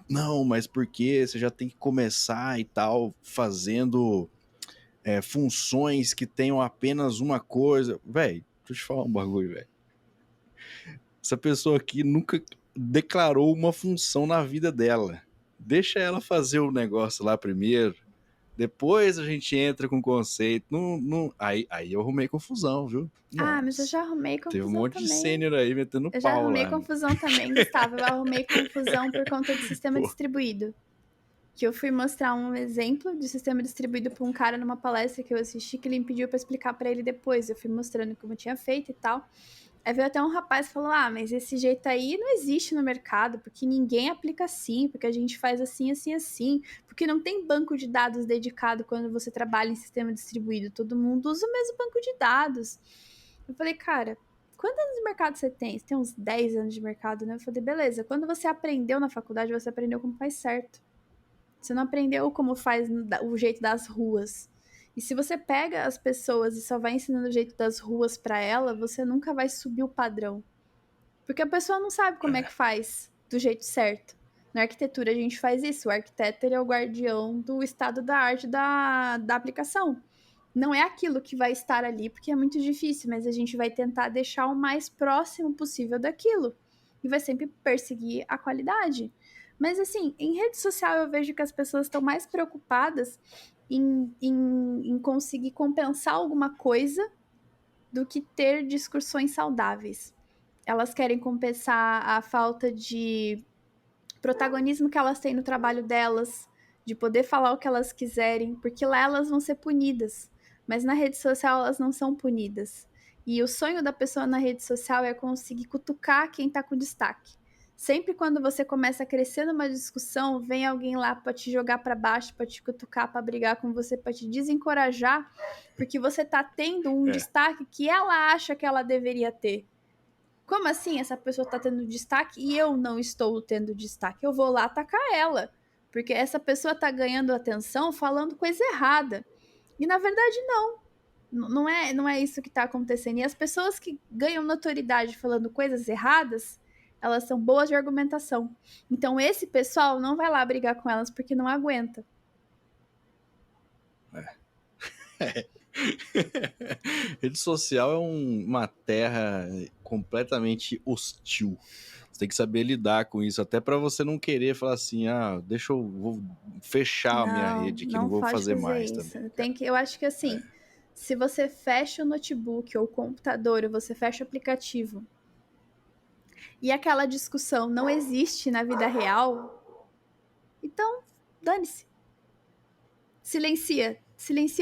não, mas porque você já tem que começar e tal, fazendo funções que tenham apenas uma coisa. Velho, deixa eu te falar um bagulho, velho. Essa pessoa aqui nunca declarou uma função na vida dela. Deixa ela fazer o negócio lá primeiro, Depois a gente entra com conceito. Aí eu arrumei confusão, viu? Ah, mas eu Nossa. já arrumei Teve um confusão monte de também. sênior aí metendo Eu já pau arrumei lá. confusão também, Gustavo. Eu arrumei confusão por conta de sistema Pô. distribuído. Que eu fui mostrar um exemplo de sistema distribuído para um cara numa palestra que eu assisti, que ele me pediu para explicar para ele depois. Eu fui mostrando como eu tinha feito e tal. Aí veio até um rapaz e falou: ah, mas esse jeito aí não existe no mercado, porque ninguém aplica assim, porque a gente faz assim, assim, assim, porque não tem banco de dados dedicado quando você trabalha em sistema distribuído. Todo mundo usa o mesmo banco de dados. Eu falei, cara, quantos anos de mercado você tem? Você tem uns 10 anos de mercado, né? Eu falei, beleza, quando você aprendeu na faculdade, você aprendeu como faz certo. Você não aprendeu como faz o jeito das ruas. E se você pega as pessoas e só vai ensinando o jeito das ruas para ela, você nunca vai subir o padrão. Porque a pessoa não sabe como é que faz do jeito certo. Na arquitetura a gente faz isso. O arquiteto ele é o guardião do estado da arte da aplicação. Não é aquilo que vai estar ali, porque é muito difícil, mas a gente vai tentar deixar o mais próximo possível daquilo. E vai sempre perseguir a qualidade. Mas, assim, em rede social eu vejo que as pessoas estão mais preocupadas em conseguir compensar alguma coisa do que ter discussões saudáveis. Elas querem compensar a falta de protagonismo que elas têm no trabalho delas, de poder falar o que elas quiserem, porque lá elas vão ser punidas. Mas na rede social elas não são punidas. E o sonho da pessoa na rede social é conseguir cutucar quem tá com destaque. Sempre quando você começa a crescer numa discussão, vem alguém lá para te jogar para baixo, para te cutucar, para brigar com você, para te desencorajar, porque você tá tendo um destaque que ela acha que ela deveria ter. Como assim essa pessoa tá tendo destaque e eu não estou tendo destaque? Eu vou lá atacar ela, porque essa pessoa tá ganhando atenção falando coisa errada. E na verdade não. Não é isso que tá acontecendo. E as pessoas que ganham notoriedade falando coisas erradas, elas são boas de argumentação. Então esse pessoal não vai lá brigar com elas porque não aguenta. Rede social é uma terra completamente hostil. Você tem que saber lidar com isso, até para você não querer falar assim, vou fechar a minha Não, rede aqui, não não vou pode fazer fazer mais isso. também, Tem cara. que, eu acho que assim, se você fecha o notebook ou o computador, ou você fecha o aplicativo, e aquela discussão não existe na vida real, então dane-se. Silencia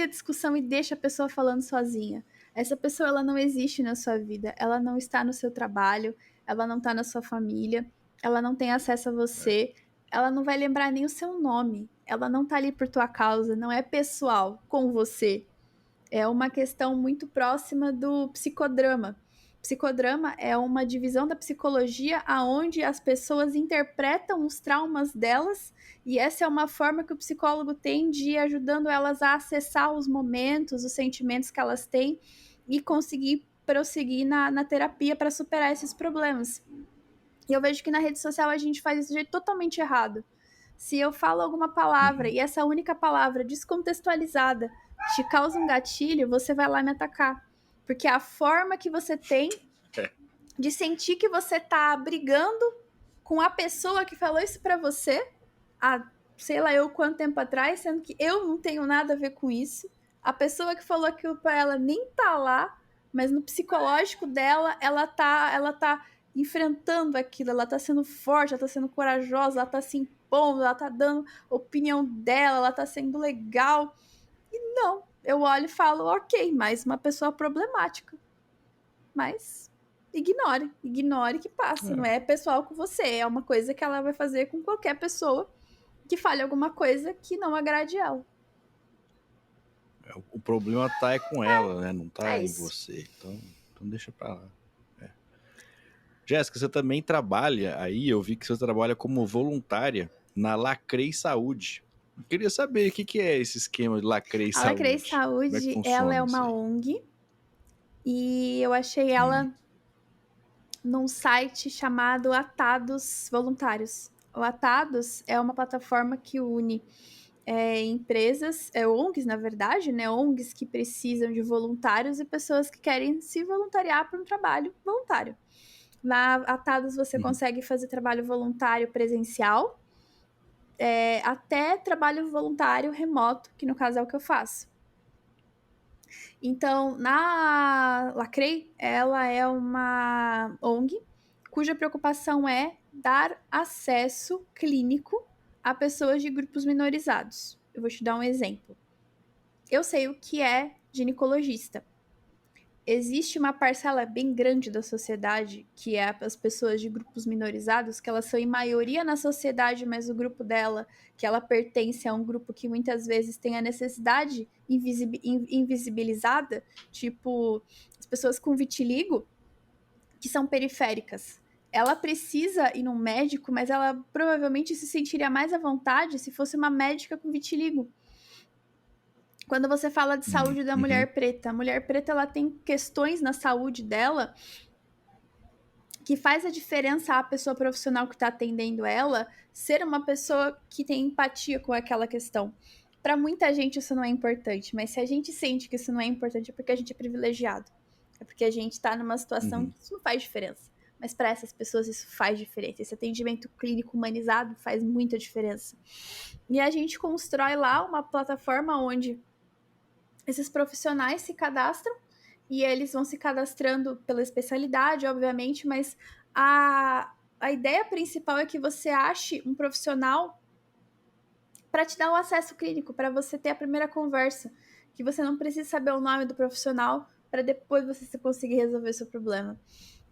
a discussão e deixa a pessoa falando sozinha. Essa pessoa ela não existe na sua vida, ela não está no seu trabalho, ela não está na sua família, ela não tem acesso a você, ela não vai lembrar nem o seu nome, ela não tá ali por tua causa, não é pessoal com você. É uma questão muito próxima do psicodrama. Psicodrama é uma divisão da psicologia aonde as pessoas interpretam os traumas delas e essa é uma forma que o psicólogo tem de ir ajudando elas a acessar os momentos, os sentimentos que elas têm e conseguir prosseguir na terapia para superar esses problemas. E eu vejo que na rede social a gente faz isso de jeito totalmente errado. Se eu falo alguma palavra e essa única palavra descontextualizada te causa um gatilho, você vai lá me atacar. Porque a forma que você tem de sentir que você tá brigando com a pessoa que falou isso pra você há sei lá eu quanto tempo atrás, sendo que eu não tenho nada a ver com isso. A pessoa que falou aquilo pra ela nem tá lá, mas no psicológico dela, ela tá enfrentando aquilo, ela tá sendo forte, ela tá sendo corajosa, ela tá se impondo, ela tá dando a opinião dela, ela tá sendo legal. E não, eu olho e falo, ok, mais uma pessoa problemática. Mas ignore que passa. Não é pessoal com você, é uma coisa que ela vai fazer com qualquer pessoa que fale alguma coisa que não agrade ela. O problema tá com ela, né? Não tá É em isso. você. Então deixa pra lá. Jéssica, você também trabalha aí, eu vi que você trabalha como voluntária na Lacrei Saúde. Eu queria saber o que é esse esquema de Lacrei A Lacrei Saúde. Como é que Saúde, ela é funciona isso uma aí? ONG e eu achei ela num site chamado Atados Voluntários. O Atados é uma plataforma que une empresas, ONGs, na verdade, né? ONGs que precisam de voluntários e pessoas que querem se voluntariar para um trabalho voluntário. Na Atados você consegue fazer trabalho voluntário presencial até trabalho voluntário remoto, que no caso é o que eu faço. Então, na Lacrei, ela é uma ONG cuja preocupação é dar acesso clínico a pessoas de grupos minorizados. Eu vou te dar um exemplo. Eu sei o que é ginecologista. Existe uma parcela bem grande da sociedade, que é as pessoas de grupos minorizados, que elas são em maioria na sociedade, mas o grupo dela, que ela pertence a um grupo que muitas vezes tem a necessidade invisibilizada, tipo as pessoas com vitiligo, que são periféricas. Ela precisa ir num médico, mas ela provavelmente se sentiria mais à vontade se fosse uma médica com vitiligo. Quando você fala de saúde da mulher preta, a mulher preta ela tem questões na saúde dela que faz a diferença a pessoa profissional que está atendendo ela ser uma pessoa que tem empatia com aquela questão. Para muita gente isso não é importante, mas se a gente sente que isso não é importante é porque a gente é privilegiado. É porque a gente está numa situação que isso não faz diferença. Mas para essas pessoas isso faz diferença. Esse atendimento clínico humanizado faz muita diferença. E a gente constrói lá uma plataforma onde esses profissionais se cadastram e eles vão se cadastrando pela especialidade, obviamente, mas a ideia principal é que você ache um profissional para te dar o acesso clínico, para você ter a primeira conversa, que você não precisa saber o nome do profissional para depois você conseguir resolver seu problema.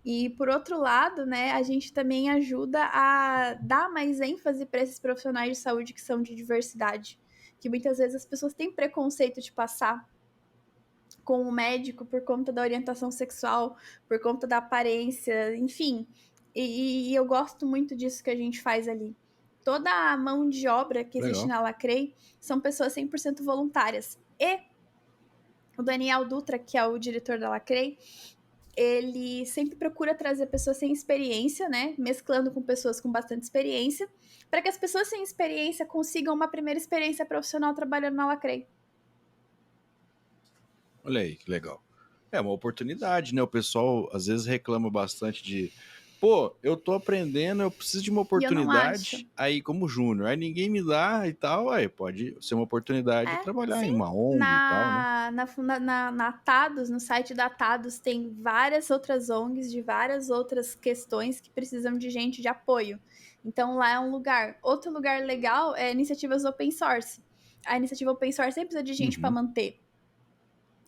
E por outro lado, né, a gente também ajuda a dar mais ênfase para esses profissionais de saúde que são de diversidade, que muitas vezes as pessoas têm preconceito de passar com o médico por conta da orientação sexual, por conta da aparência, enfim. E eu gosto muito disso que a gente faz ali. Toda a mão de obra que existe na Lacrei são pessoas 100% voluntárias. E o Daniel Dutra, que é o diretor da Lacrei, ele sempre procura trazer pessoas sem experiência, né? Mesclando com pessoas com bastante experiência, para que as pessoas sem experiência consigam uma primeira experiência profissional trabalhando na Lacrei. Olha aí, que legal. É uma oportunidade, né? O pessoal às vezes reclama bastante de, pô, eu tô aprendendo, eu preciso de uma oportunidade aí como júnior. Aí ninguém me dá e tal, aí pode ser uma oportunidade de trabalhar sim. em uma ONG e tal, né? Na TADOS, no site da TADOS, tem várias outras ONGs de várias outras questões que precisam de gente de apoio. Então lá é um lugar. Outro lugar legal é iniciativas open source. A iniciativa open source sempre precisa de gente para manter.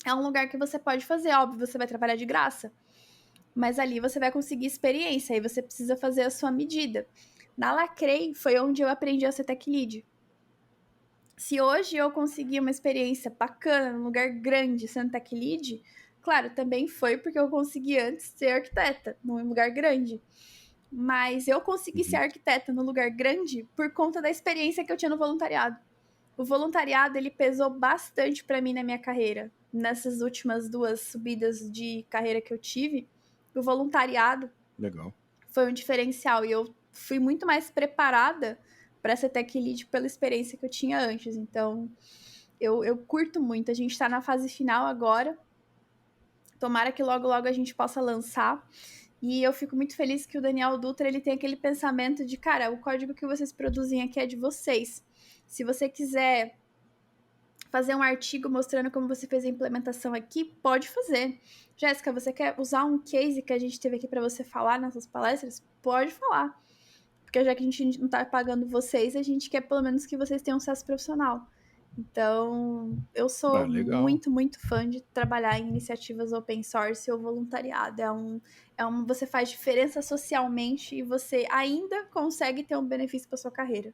É um lugar que você pode fazer, óbvio, você vai trabalhar de graça. Mas ali você vai conseguir experiência, aí você precisa fazer a sua medida. Na Lacrei foi onde eu aprendi a ser tech lead. Se hoje eu consegui uma experiência bacana num lugar grande sendo tech lead, claro, também foi porque eu consegui antes ser arquiteta num lugar grande. Mas eu consegui ser arquiteta no lugar grande por conta da experiência que eu tinha no voluntariado. O voluntariado, ele pesou bastante para mim na minha carreira. Nessas últimas 2 subidas de carreira que eu tive, o voluntariado foi um diferencial. E eu fui muito mais preparada para ser tech lead pela experiência que eu tinha antes. Então, eu curto muito. A gente está na fase final agora. Tomara que logo, logo a gente possa lançar. E eu fico muito feliz que o Daniel Dutra, ele tem aquele pensamento de, cara, o código que vocês produzem aqui é de vocês. Se você quiser fazer um artigo mostrando como você fez a implementação aqui, pode fazer. Jéssica, você quer usar um case que a gente teve aqui para você falar nessas palestras? Pode falar. Porque já que a gente não tá pagando vocês, a gente quer pelo menos que vocês tenham sucesso profissional. Então, eu sou muito, muito fã de trabalhar em iniciativas open source ou voluntariado. Você faz diferença socialmente e você ainda consegue ter um benefício para sua carreira.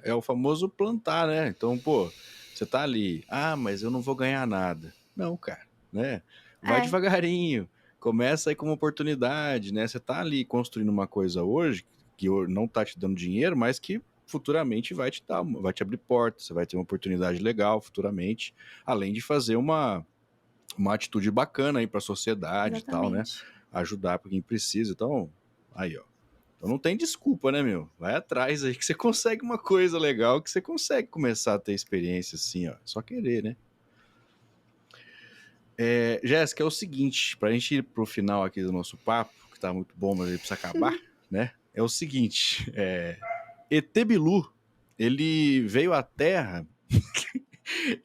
É o famoso plantar, né? Então, pô, você tá ali, mas eu não vou ganhar nada. Não, cara, né? Vai devagarinho, começa aí com uma oportunidade, né? Você tá ali construindo uma coisa hoje que não tá te dando dinheiro, mas que futuramente vai te abrir portas, você vai ter uma oportunidade legal futuramente, além de fazer uma atitude bacana aí para a sociedade e tal, né? Ajudar para quem precisa. Então, aí, ó. Então não tem desculpa, né, meu? Vai atrás aí que você consegue uma coisa legal, que você consegue começar a ter experiência assim, ó. Só querer, né? Jéssica, é o seguinte, pra gente ir pro final aqui do nosso papo, que tá muito bom, mas ele precisa acabar, né? É o seguinte, ET Bilu, ele veio à Terra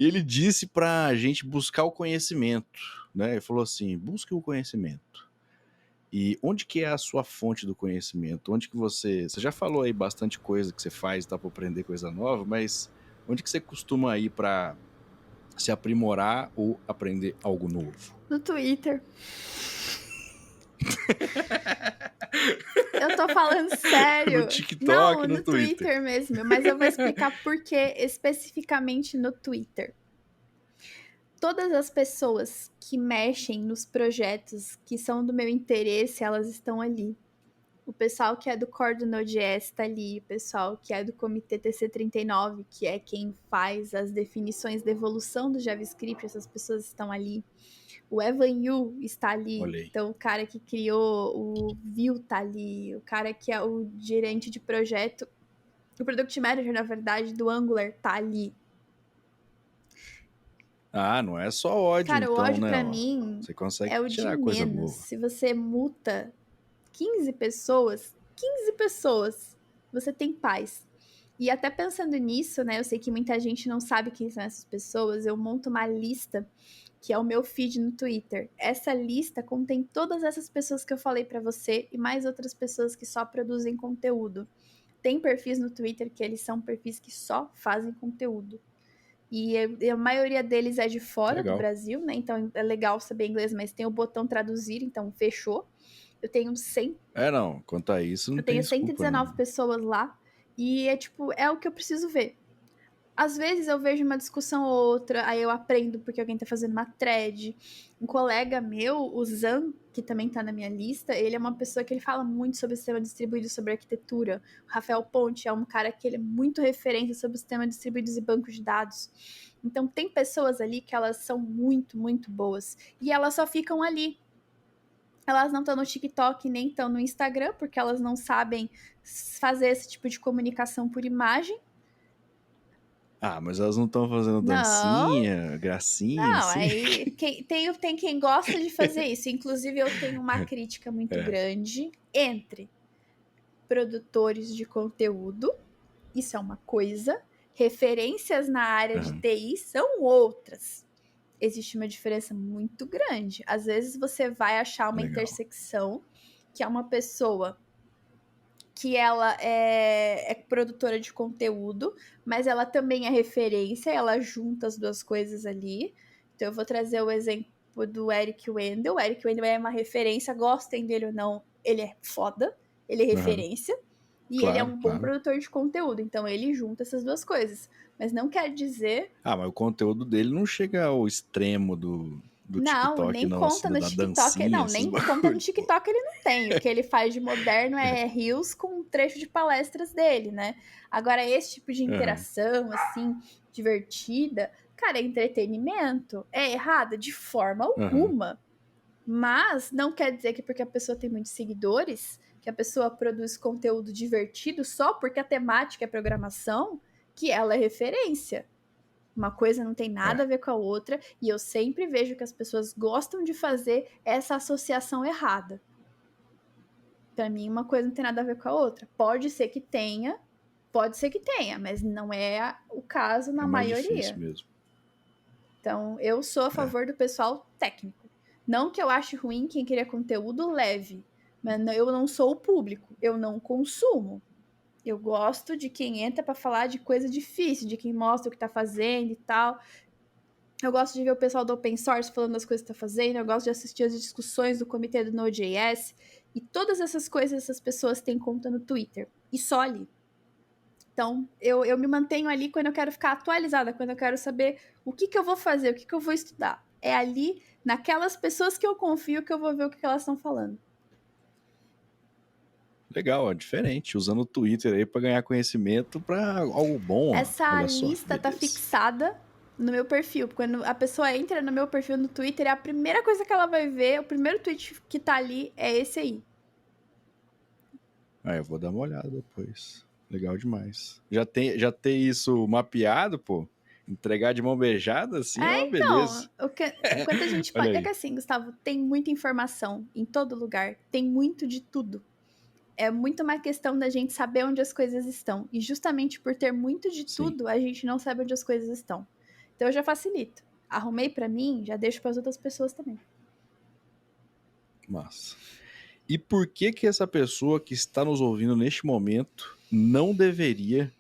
e ele disse pra gente buscar o conhecimento, né? Ele falou assim, busque o conhecimento. E onde que é a sua fonte do conhecimento? Onde que você já falou aí bastante coisa que você faz, tá para aprender coisa nova, mas onde que você costuma ir para se aprimorar ou aprender algo novo? No Twitter. Eu tô falando sério. No TikTok, Não, no no Twitter. Twitter mesmo. Mas eu vou explicar por que especificamente no Twitter. Todas as pessoas que mexem nos projetos que são do meu interesse, elas estão ali. O pessoal que é do Core do Node.js está ali, o pessoal que é do Comitê TC39, que é quem faz as definições de evolução do JavaScript, essas pessoas estão ali. O Evan Yu está ali, Olha aí. então o cara que criou o Vue está ali, o cara que é o gerente de projeto, o Product Manager, na verdade, do Angular está ali. Ah, não é só ódio Cara, o então, ódio né? pra Ó, mim você consegue é o de tirar coisa menos. boa. Se você multa 15 pessoas, você tem paz. E até pensando nisso, né, eu sei que muita gente não sabe quem são essas pessoas, eu monto uma lista, que é o meu feed no Twitter. Essa lista contém todas essas pessoas que eu falei pra você e mais outras pessoas que só produzem conteúdo. Tem perfis no Twitter que eles são perfis que só fazem conteúdo. E a maioria deles é de fora do Legal. Brasil, né? Então é legal saber inglês, mas tem o botão traduzir, então fechou. Eu tenho 100. Não, quanto a isso não Eu tem tenho desculpa 119 não. pessoas lá. E é tipo, é o que eu preciso ver. Às vezes eu vejo uma discussão ou outra, aí eu aprendo porque alguém tá fazendo uma thread. Um colega meu, o Zan, que também tá na minha lista, ele é uma pessoa que ele fala muito sobre o sistema distribuído, sobre arquitetura. O Rafael Ponte é um cara que ele é muito referência sobre o sistema distribuídos e bancos de dados. Então tem pessoas ali que elas são muito, muito boas. E elas só ficam ali. Elas não estão no TikTok nem estão no Instagram, porque elas não sabem fazer esse tipo de comunicação por imagem. Ah, mas elas não estão fazendo Não, dancinha, gracinha, não, assim? aí tem quem gosta de fazer isso. Inclusive, eu tenho uma crítica muito grande entre produtores de conteúdo, isso é uma coisa, referências na área de Aham. TI são outras. Existe uma diferença muito grande. Às vezes você vai achar uma Legal. intersecção que é uma pessoa que ela é produtora de conteúdo, mas ela também é referência, ela junta as duas coisas ali. Então eu vou trazer o exemplo do Eric Wendel. O Eric Wendel é uma referência, gostem dele ou não, ele é foda, ele é Aham. referência. E ele é Claro, um bom claro. produtor de conteúdo, então ele junta essas duas coisas. Mas não quer dizer. Ah, mas o conteúdo dele não chega ao extremo do Não, TikTok, nem não, assim, conta no da TikTok. dancinha, Não, esses nem conta no bagulho, pô. TikTok ele não tem. O que ele faz de moderno é reels com um trecho de palestras dele, né? Agora, esse tipo de Aham. interação, assim, divertida, cara, é entretenimento. É errada? De forma Aham. alguma. Mas não quer dizer que porque a pessoa tem muitos seguidores, que a pessoa produz conteúdo divertido só porque a temática é programação, que ela é referência. Uma coisa não tem nada É, a ver com a outra, e eu sempre vejo que as pessoas gostam de fazer essa associação errada. Pra mim, uma coisa não tem nada a ver com a outra. Pode ser que tenha, mas não é o caso é na mais difícil maioria. mesmo. Então, eu sou a É. favor do pessoal técnico. Não que eu ache ruim quem cria conteúdo leve, mas eu não sou o público, eu não consumo. Eu gosto de quem entra pra falar de coisa difícil, de quem mostra o que tá fazendo e tal. Eu gosto de ver o pessoal do open source falando das coisas que tá fazendo, eu gosto de assistir as discussões do comitê do Node.js, e todas essas coisas essas pessoas têm conta no Twitter, e só ali. Então, eu me mantenho ali quando eu quero ficar atualizada, quando eu quero saber o que eu vou fazer, o que eu vou estudar. É ali, naquelas pessoas que eu confio, que eu vou ver o que elas estão falando. Legal, ó, diferente. Usando o Twitter aí pra ganhar conhecimento pra algo bom, ó. Essa Olha só, lista tá beleza. fixada no meu perfil. Quando a pessoa entra no meu perfil no Twitter, a primeira coisa que ela vai ver, o primeiro tweet que tá ali é esse aí. Ah, eu vou dar uma olhada depois. Legal demais. Já tem isso mapeado, pô? Entregar de mão beijada, assim é uma beleza. Então, o quanto a gente Olha pode. É que aí. assim, Gustavo, tem muita informação em todo lugar, tem muito de tudo. É muito uma questão da gente saber onde as coisas estão. E justamente por ter muito de Sim. tudo, a gente não sabe onde as coisas estão. Então eu já facilito. Arrumei pra mim, já deixo pras outras pessoas também. Massa. E por que essa pessoa que está nos ouvindo neste momento não deveria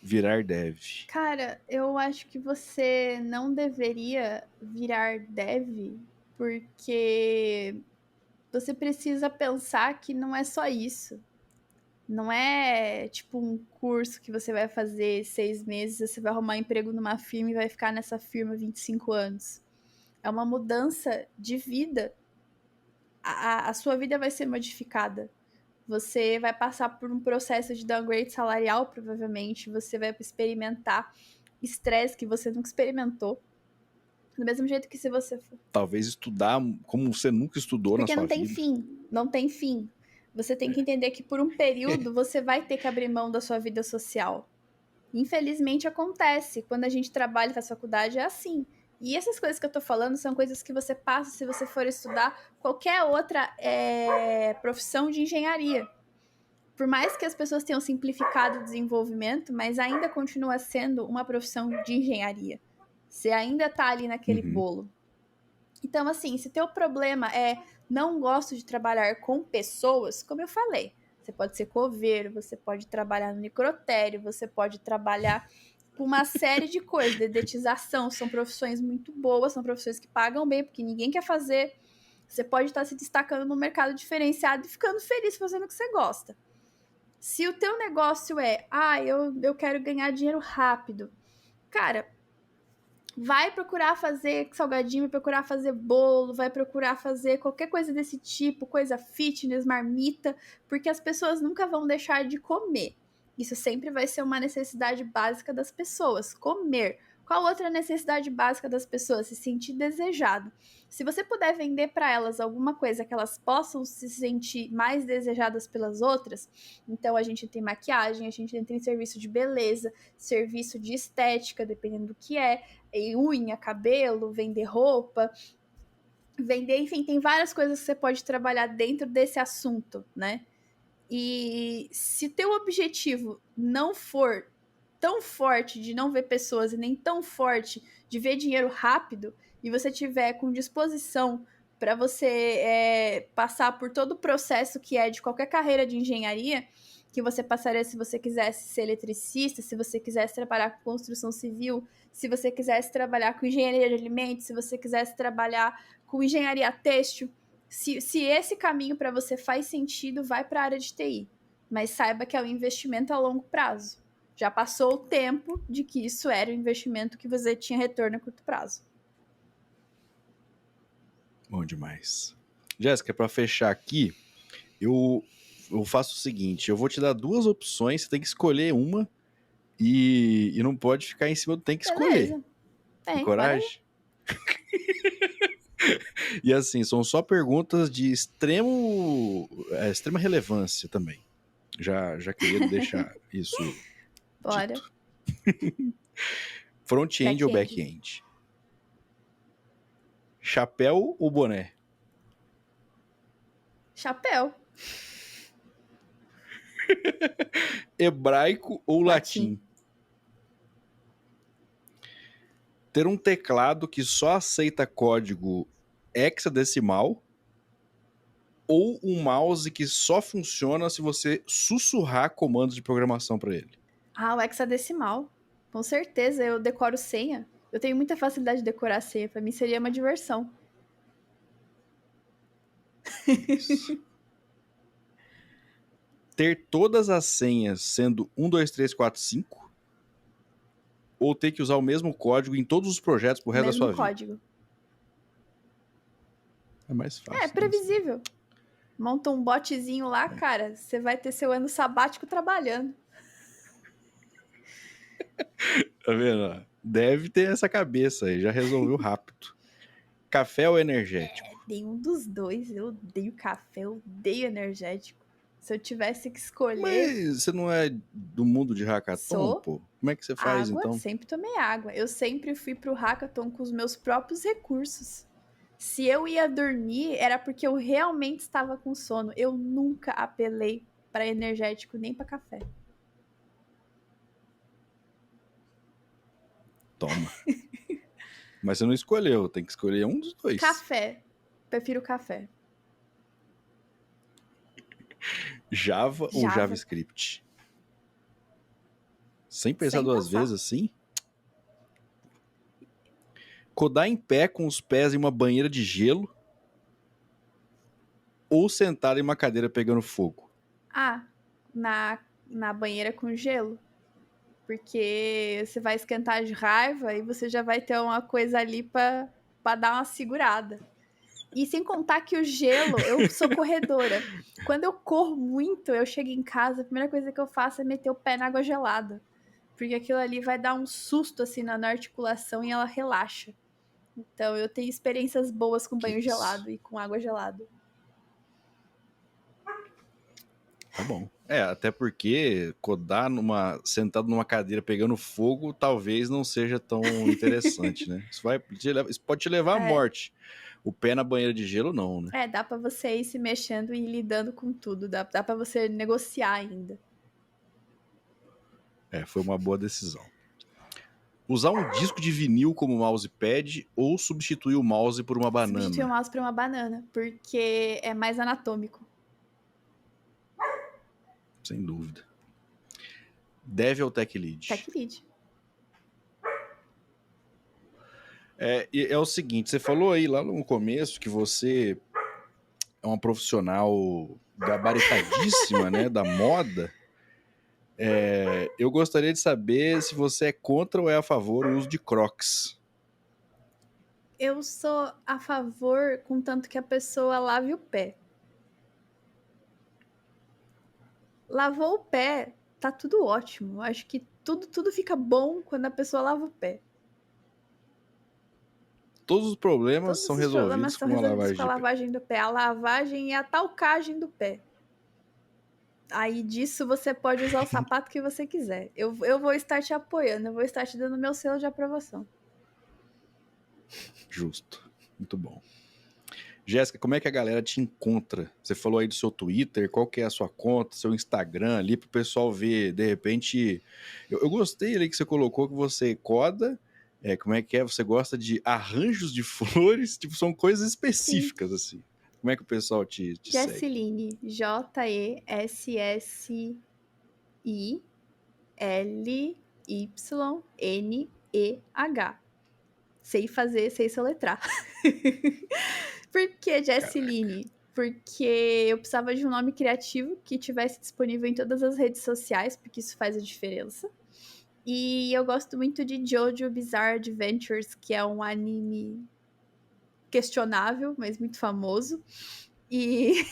virar dev? Cara, eu acho que você não deveria virar dev porque você precisa pensar que não é só isso. Não é tipo um curso que você vai fazer 6 meses, você vai arrumar emprego numa firma e vai ficar nessa firma 25 anos. É uma mudança de vida. A sua vida vai ser modificada. Você vai passar por um processo de downgrade salarial, provavelmente. Você vai experimentar estresse que você nunca experimentou. Do mesmo jeito que se você for. Talvez estudar como você nunca estudou na Porque sua não tem vida. fim. Não tem fim. Você tem que entender que por um período você vai ter que abrir mão da sua vida social. Infelizmente acontece. Quando a gente trabalha e faz faculdade é assim. E essas coisas que eu tô falando são coisas que você passa se você for estudar qualquer outra profissão de engenharia. Por mais que as pessoas tenham simplificado o desenvolvimento, mas ainda continua sendo uma profissão de engenharia. Você ainda tá ali naquele bolo. Então, assim, se teu problema é não gosto de trabalhar com pessoas, como eu falei, você pode ser coveiro, você pode trabalhar no necrotério, você pode trabalhar com uma série de coisas. Dedetização, são profissões muito boas, são profissões que pagam bem, porque ninguém quer fazer. Você pode estar se destacando no mercado diferenciado e ficando feliz fazendo o que você gosta. Se o teu negócio é, eu quero ganhar dinheiro rápido, cara, vai procurar fazer salgadinho, vai procurar fazer bolo, vai procurar fazer qualquer coisa desse tipo, coisa fitness, marmita, porque as pessoas nunca vão deixar de comer. Isso sempre vai ser uma necessidade básica das pessoas, comer. Qual outra necessidade básica das pessoas? Se sentir desejado. Se você puder vender para elas alguma coisa que elas possam se sentir mais desejadas pelas outras, então a gente tem maquiagem, a gente tem serviço de beleza, serviço de estética, dependendo do que é, unha, cabelo, vender roupa, vender, enfim, tem várias coisas que você pode trabalhar dentro desse assunto, né? E se teu objetivo não for tão forte de não ver pessoas e nem tão forte de ver dinheiro rápido, e você tiver com disposição para você passar por todo o processo que é de qualquer carreira de engenharia, que você passaria se você quisesse ser eletricista, se você quisesse trabalhar com construção civil, se você quisesse trabalhar com engenharia de alimentos, se você quisesse trabalhar com engenharia têxtil, se esse caminho para você faz sentido, vai para a área de TI. Mas saiba que é um investimento a longo prazo. Já passou o tempo de que isso era um investimento que você tinha retorno a curto prazo. Bom demais. Jéssica, para fechar aqui, eu faço o seguinte, eu vou te dar 2 opções, você tem que escolher uma e não pode ficar em cima do tem que escolher. Beleza. Tem coragem? E assim, são só perguntas de extrema relevância também. Já queria deixar isso Bora. dito. Front-end ou back-end? Chapéu ou boné? Chapéu. Hebraico ou latim? Ter um teclado que só aceita código hexadecimal ou um mouse que só funciona se você sussurrar comandos de programação para ele? O hexadecimal. Com certeza, eu decoro senha. Eu tenho muita facilidade de decorar senha. Pra mim seria uma diversão. Ter todas as senhas sendo 1, 2, 3, 4, 5 ou ter que usar o mesmo código em todos os projetos pro resto da sua vida? Código. É mais fácil. É previsível. Né? Monta um botzinho lá, cara, você vai ter seu ano sabático trabalhando. Tá vendo? Deve ter essa cabeça aí, já resolveu rápido. Café ou energético? Nenhum dos dois. Eu odeio café, eu odeio energético. Se eu tivesse que escolher... Mas você não é do mundo de hackathon, pô? Como é que você faz, água, então? Sempre tomei água. Eu sempre fui pro hackathon com os meus próprios recursos. Se eu ia dormir, era porque eu realmente estava com sono. Eu nunca apelei para energético nem para café. Toma. Mas você não escolheu, tem que escolher um dos dois. Café. Prefiro café. Java ou Java. JavaScript? Sem pensar Sem duas pensar. vezes assim? Codar em pé com os pés em uma banheira de gelo ou sentar em uma cadeira pegando fogo? Ah, na banheira com gelo. Porque você vai esquentar de raiva e você já vai ter uma coisa ali pra dar uma segurada. E sem contar que o gelo, eu sou corredora. Quando eu corro muito, eu chego em casa, a primeira coisa que eu faço é meter o pé na água gelada. Porque aquilo ali vai dar um susto assim na articulação e ela relaxa. Então eu tenho experiências boas com banho gelado e com água gelada. Tá bom. Até porque codar sentado numa cadeira pegando fogo talvez não seja tão interessante, né? Isso pode te levar à morte. O pé na banheira de gelo, não, né? Dá pra você ir se mexendo e lidando com tudo. Dá pra você negociar ainda. Foi uma boa decisão. Usar um disco de vinil como mousepad ou substituir o mouse por uma banana? Substituir o mouse por uma banana, porque é mais anatômico. Sem dúvida. Dev ou Tech Lead? Tech Lead. É o seguinte, você falou aí lá no começo que você é uma profissional gabaritadíssima, né, da moda. Eu gostaria de saber se você é contra ou é a favor do uso de Crocs. Eu sou a favor, contanto que a pessoa lave o pé. Lavou o pé, tá tudo ótimo. Acho que tudo fica bom quando a pessoa lava o pé. Todos os problemas Todos são os problemas resolvidos são com a resolvidos lavagem com a de pé. lavagem do pé. A lavagem e a talcagem do pé. Aí disso você pode usar o sapato que você quiser. Eu vou estar te apoiando, eu vou estar te dando meu selo de aprovação. Justo. Muito bom. Jéssica, como é que a galera te encontra? Você falou aí do seu Twitter, qual que é a sua conta, seu Instagram ali, pro pessoal ver, de repente... Eu gostei ali que você colocou que você coda, como é que é? Você gosta de arranjos de flores, tipo, são coisas específicas, Sim. assim. Como é que o pessoal te segue? Jessyline, Jessylynh. Sei soletrar. Por que Jessyline? Porque eu precisava de um nome criativo que tivesse disponível em todas as redes sociais, porque isso faz a diferença. E eu gosto muito de JoJo Bizarre Adventures, que é um anime questionável, mas muito famoso. E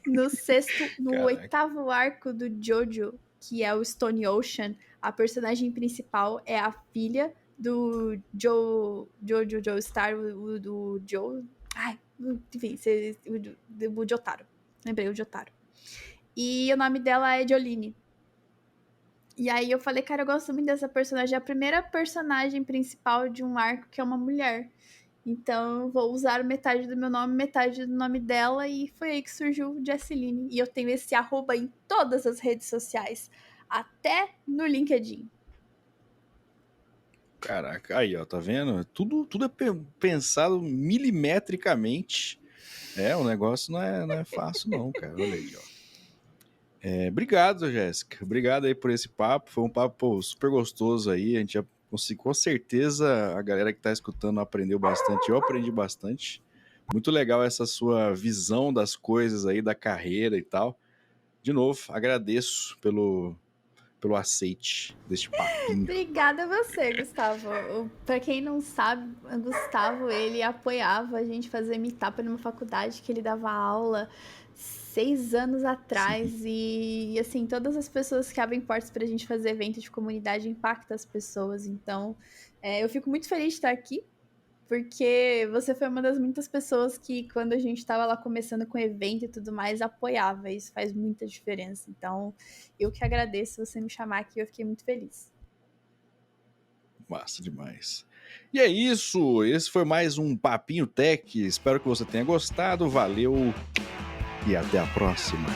no oitavo arco do JoJo, que é o Stone Ocean, a personagem principal é a filha do Jojo Joestar, do Joe. Ai, enfim, o Jotaro. Lembrei, o Jotaro. E o nome dela é Jolene. E aí eu falei, cara, eu gosto muito dessa personagem. É a primeira personagem principal de um arco que é uma mulher. Então eu vou usar metade do meu nome, metade do nome dela. E foi aí que surgiu o Jessyline. E eu tenho esse arroba em todas as redes sociais. Até no LinkedIn. Caraca, aí ó, tá vendo? Tudo é pensado milimetricamente. O negócio não é fácil não, cara. Olha aí, ó. Obrigado, Jéssica. Obrigado aí por esse papo. Foi um papo super gostoso aí. A gente já conseguiu, com certeza, a galera que tá escutando aprendeu bastante. Eu aprendi bastante. Muito legal essa sua visão das coisas aí, da carreira e tal. De novo, agradeço pelo aceite deste papinho. Obrigada a você, Gustavo. Pra quem não sabe, o Gustavo, ele apoiava a gente fazer meetup numa faculdade que ele dava aula 6 anos atrás. Sim. E assim, todas as pessoas que abrem portas pra gente fazer evento de comunidade impactam as pessoas. Então, eu fico muito feliz de estar aqui, porque você foi uma das muitas pessoas que, quando a gente estava lá começando com o evento e tudo mais, apoiava. Isso faz muita diferença. Então, eu que agradeço você me chamar aqui, eu fiquei muito feliz. Massa demais. E é isso, esse foi mais um Papinho Tech. Espero que você tenha gostado. Valeu e até a próxima.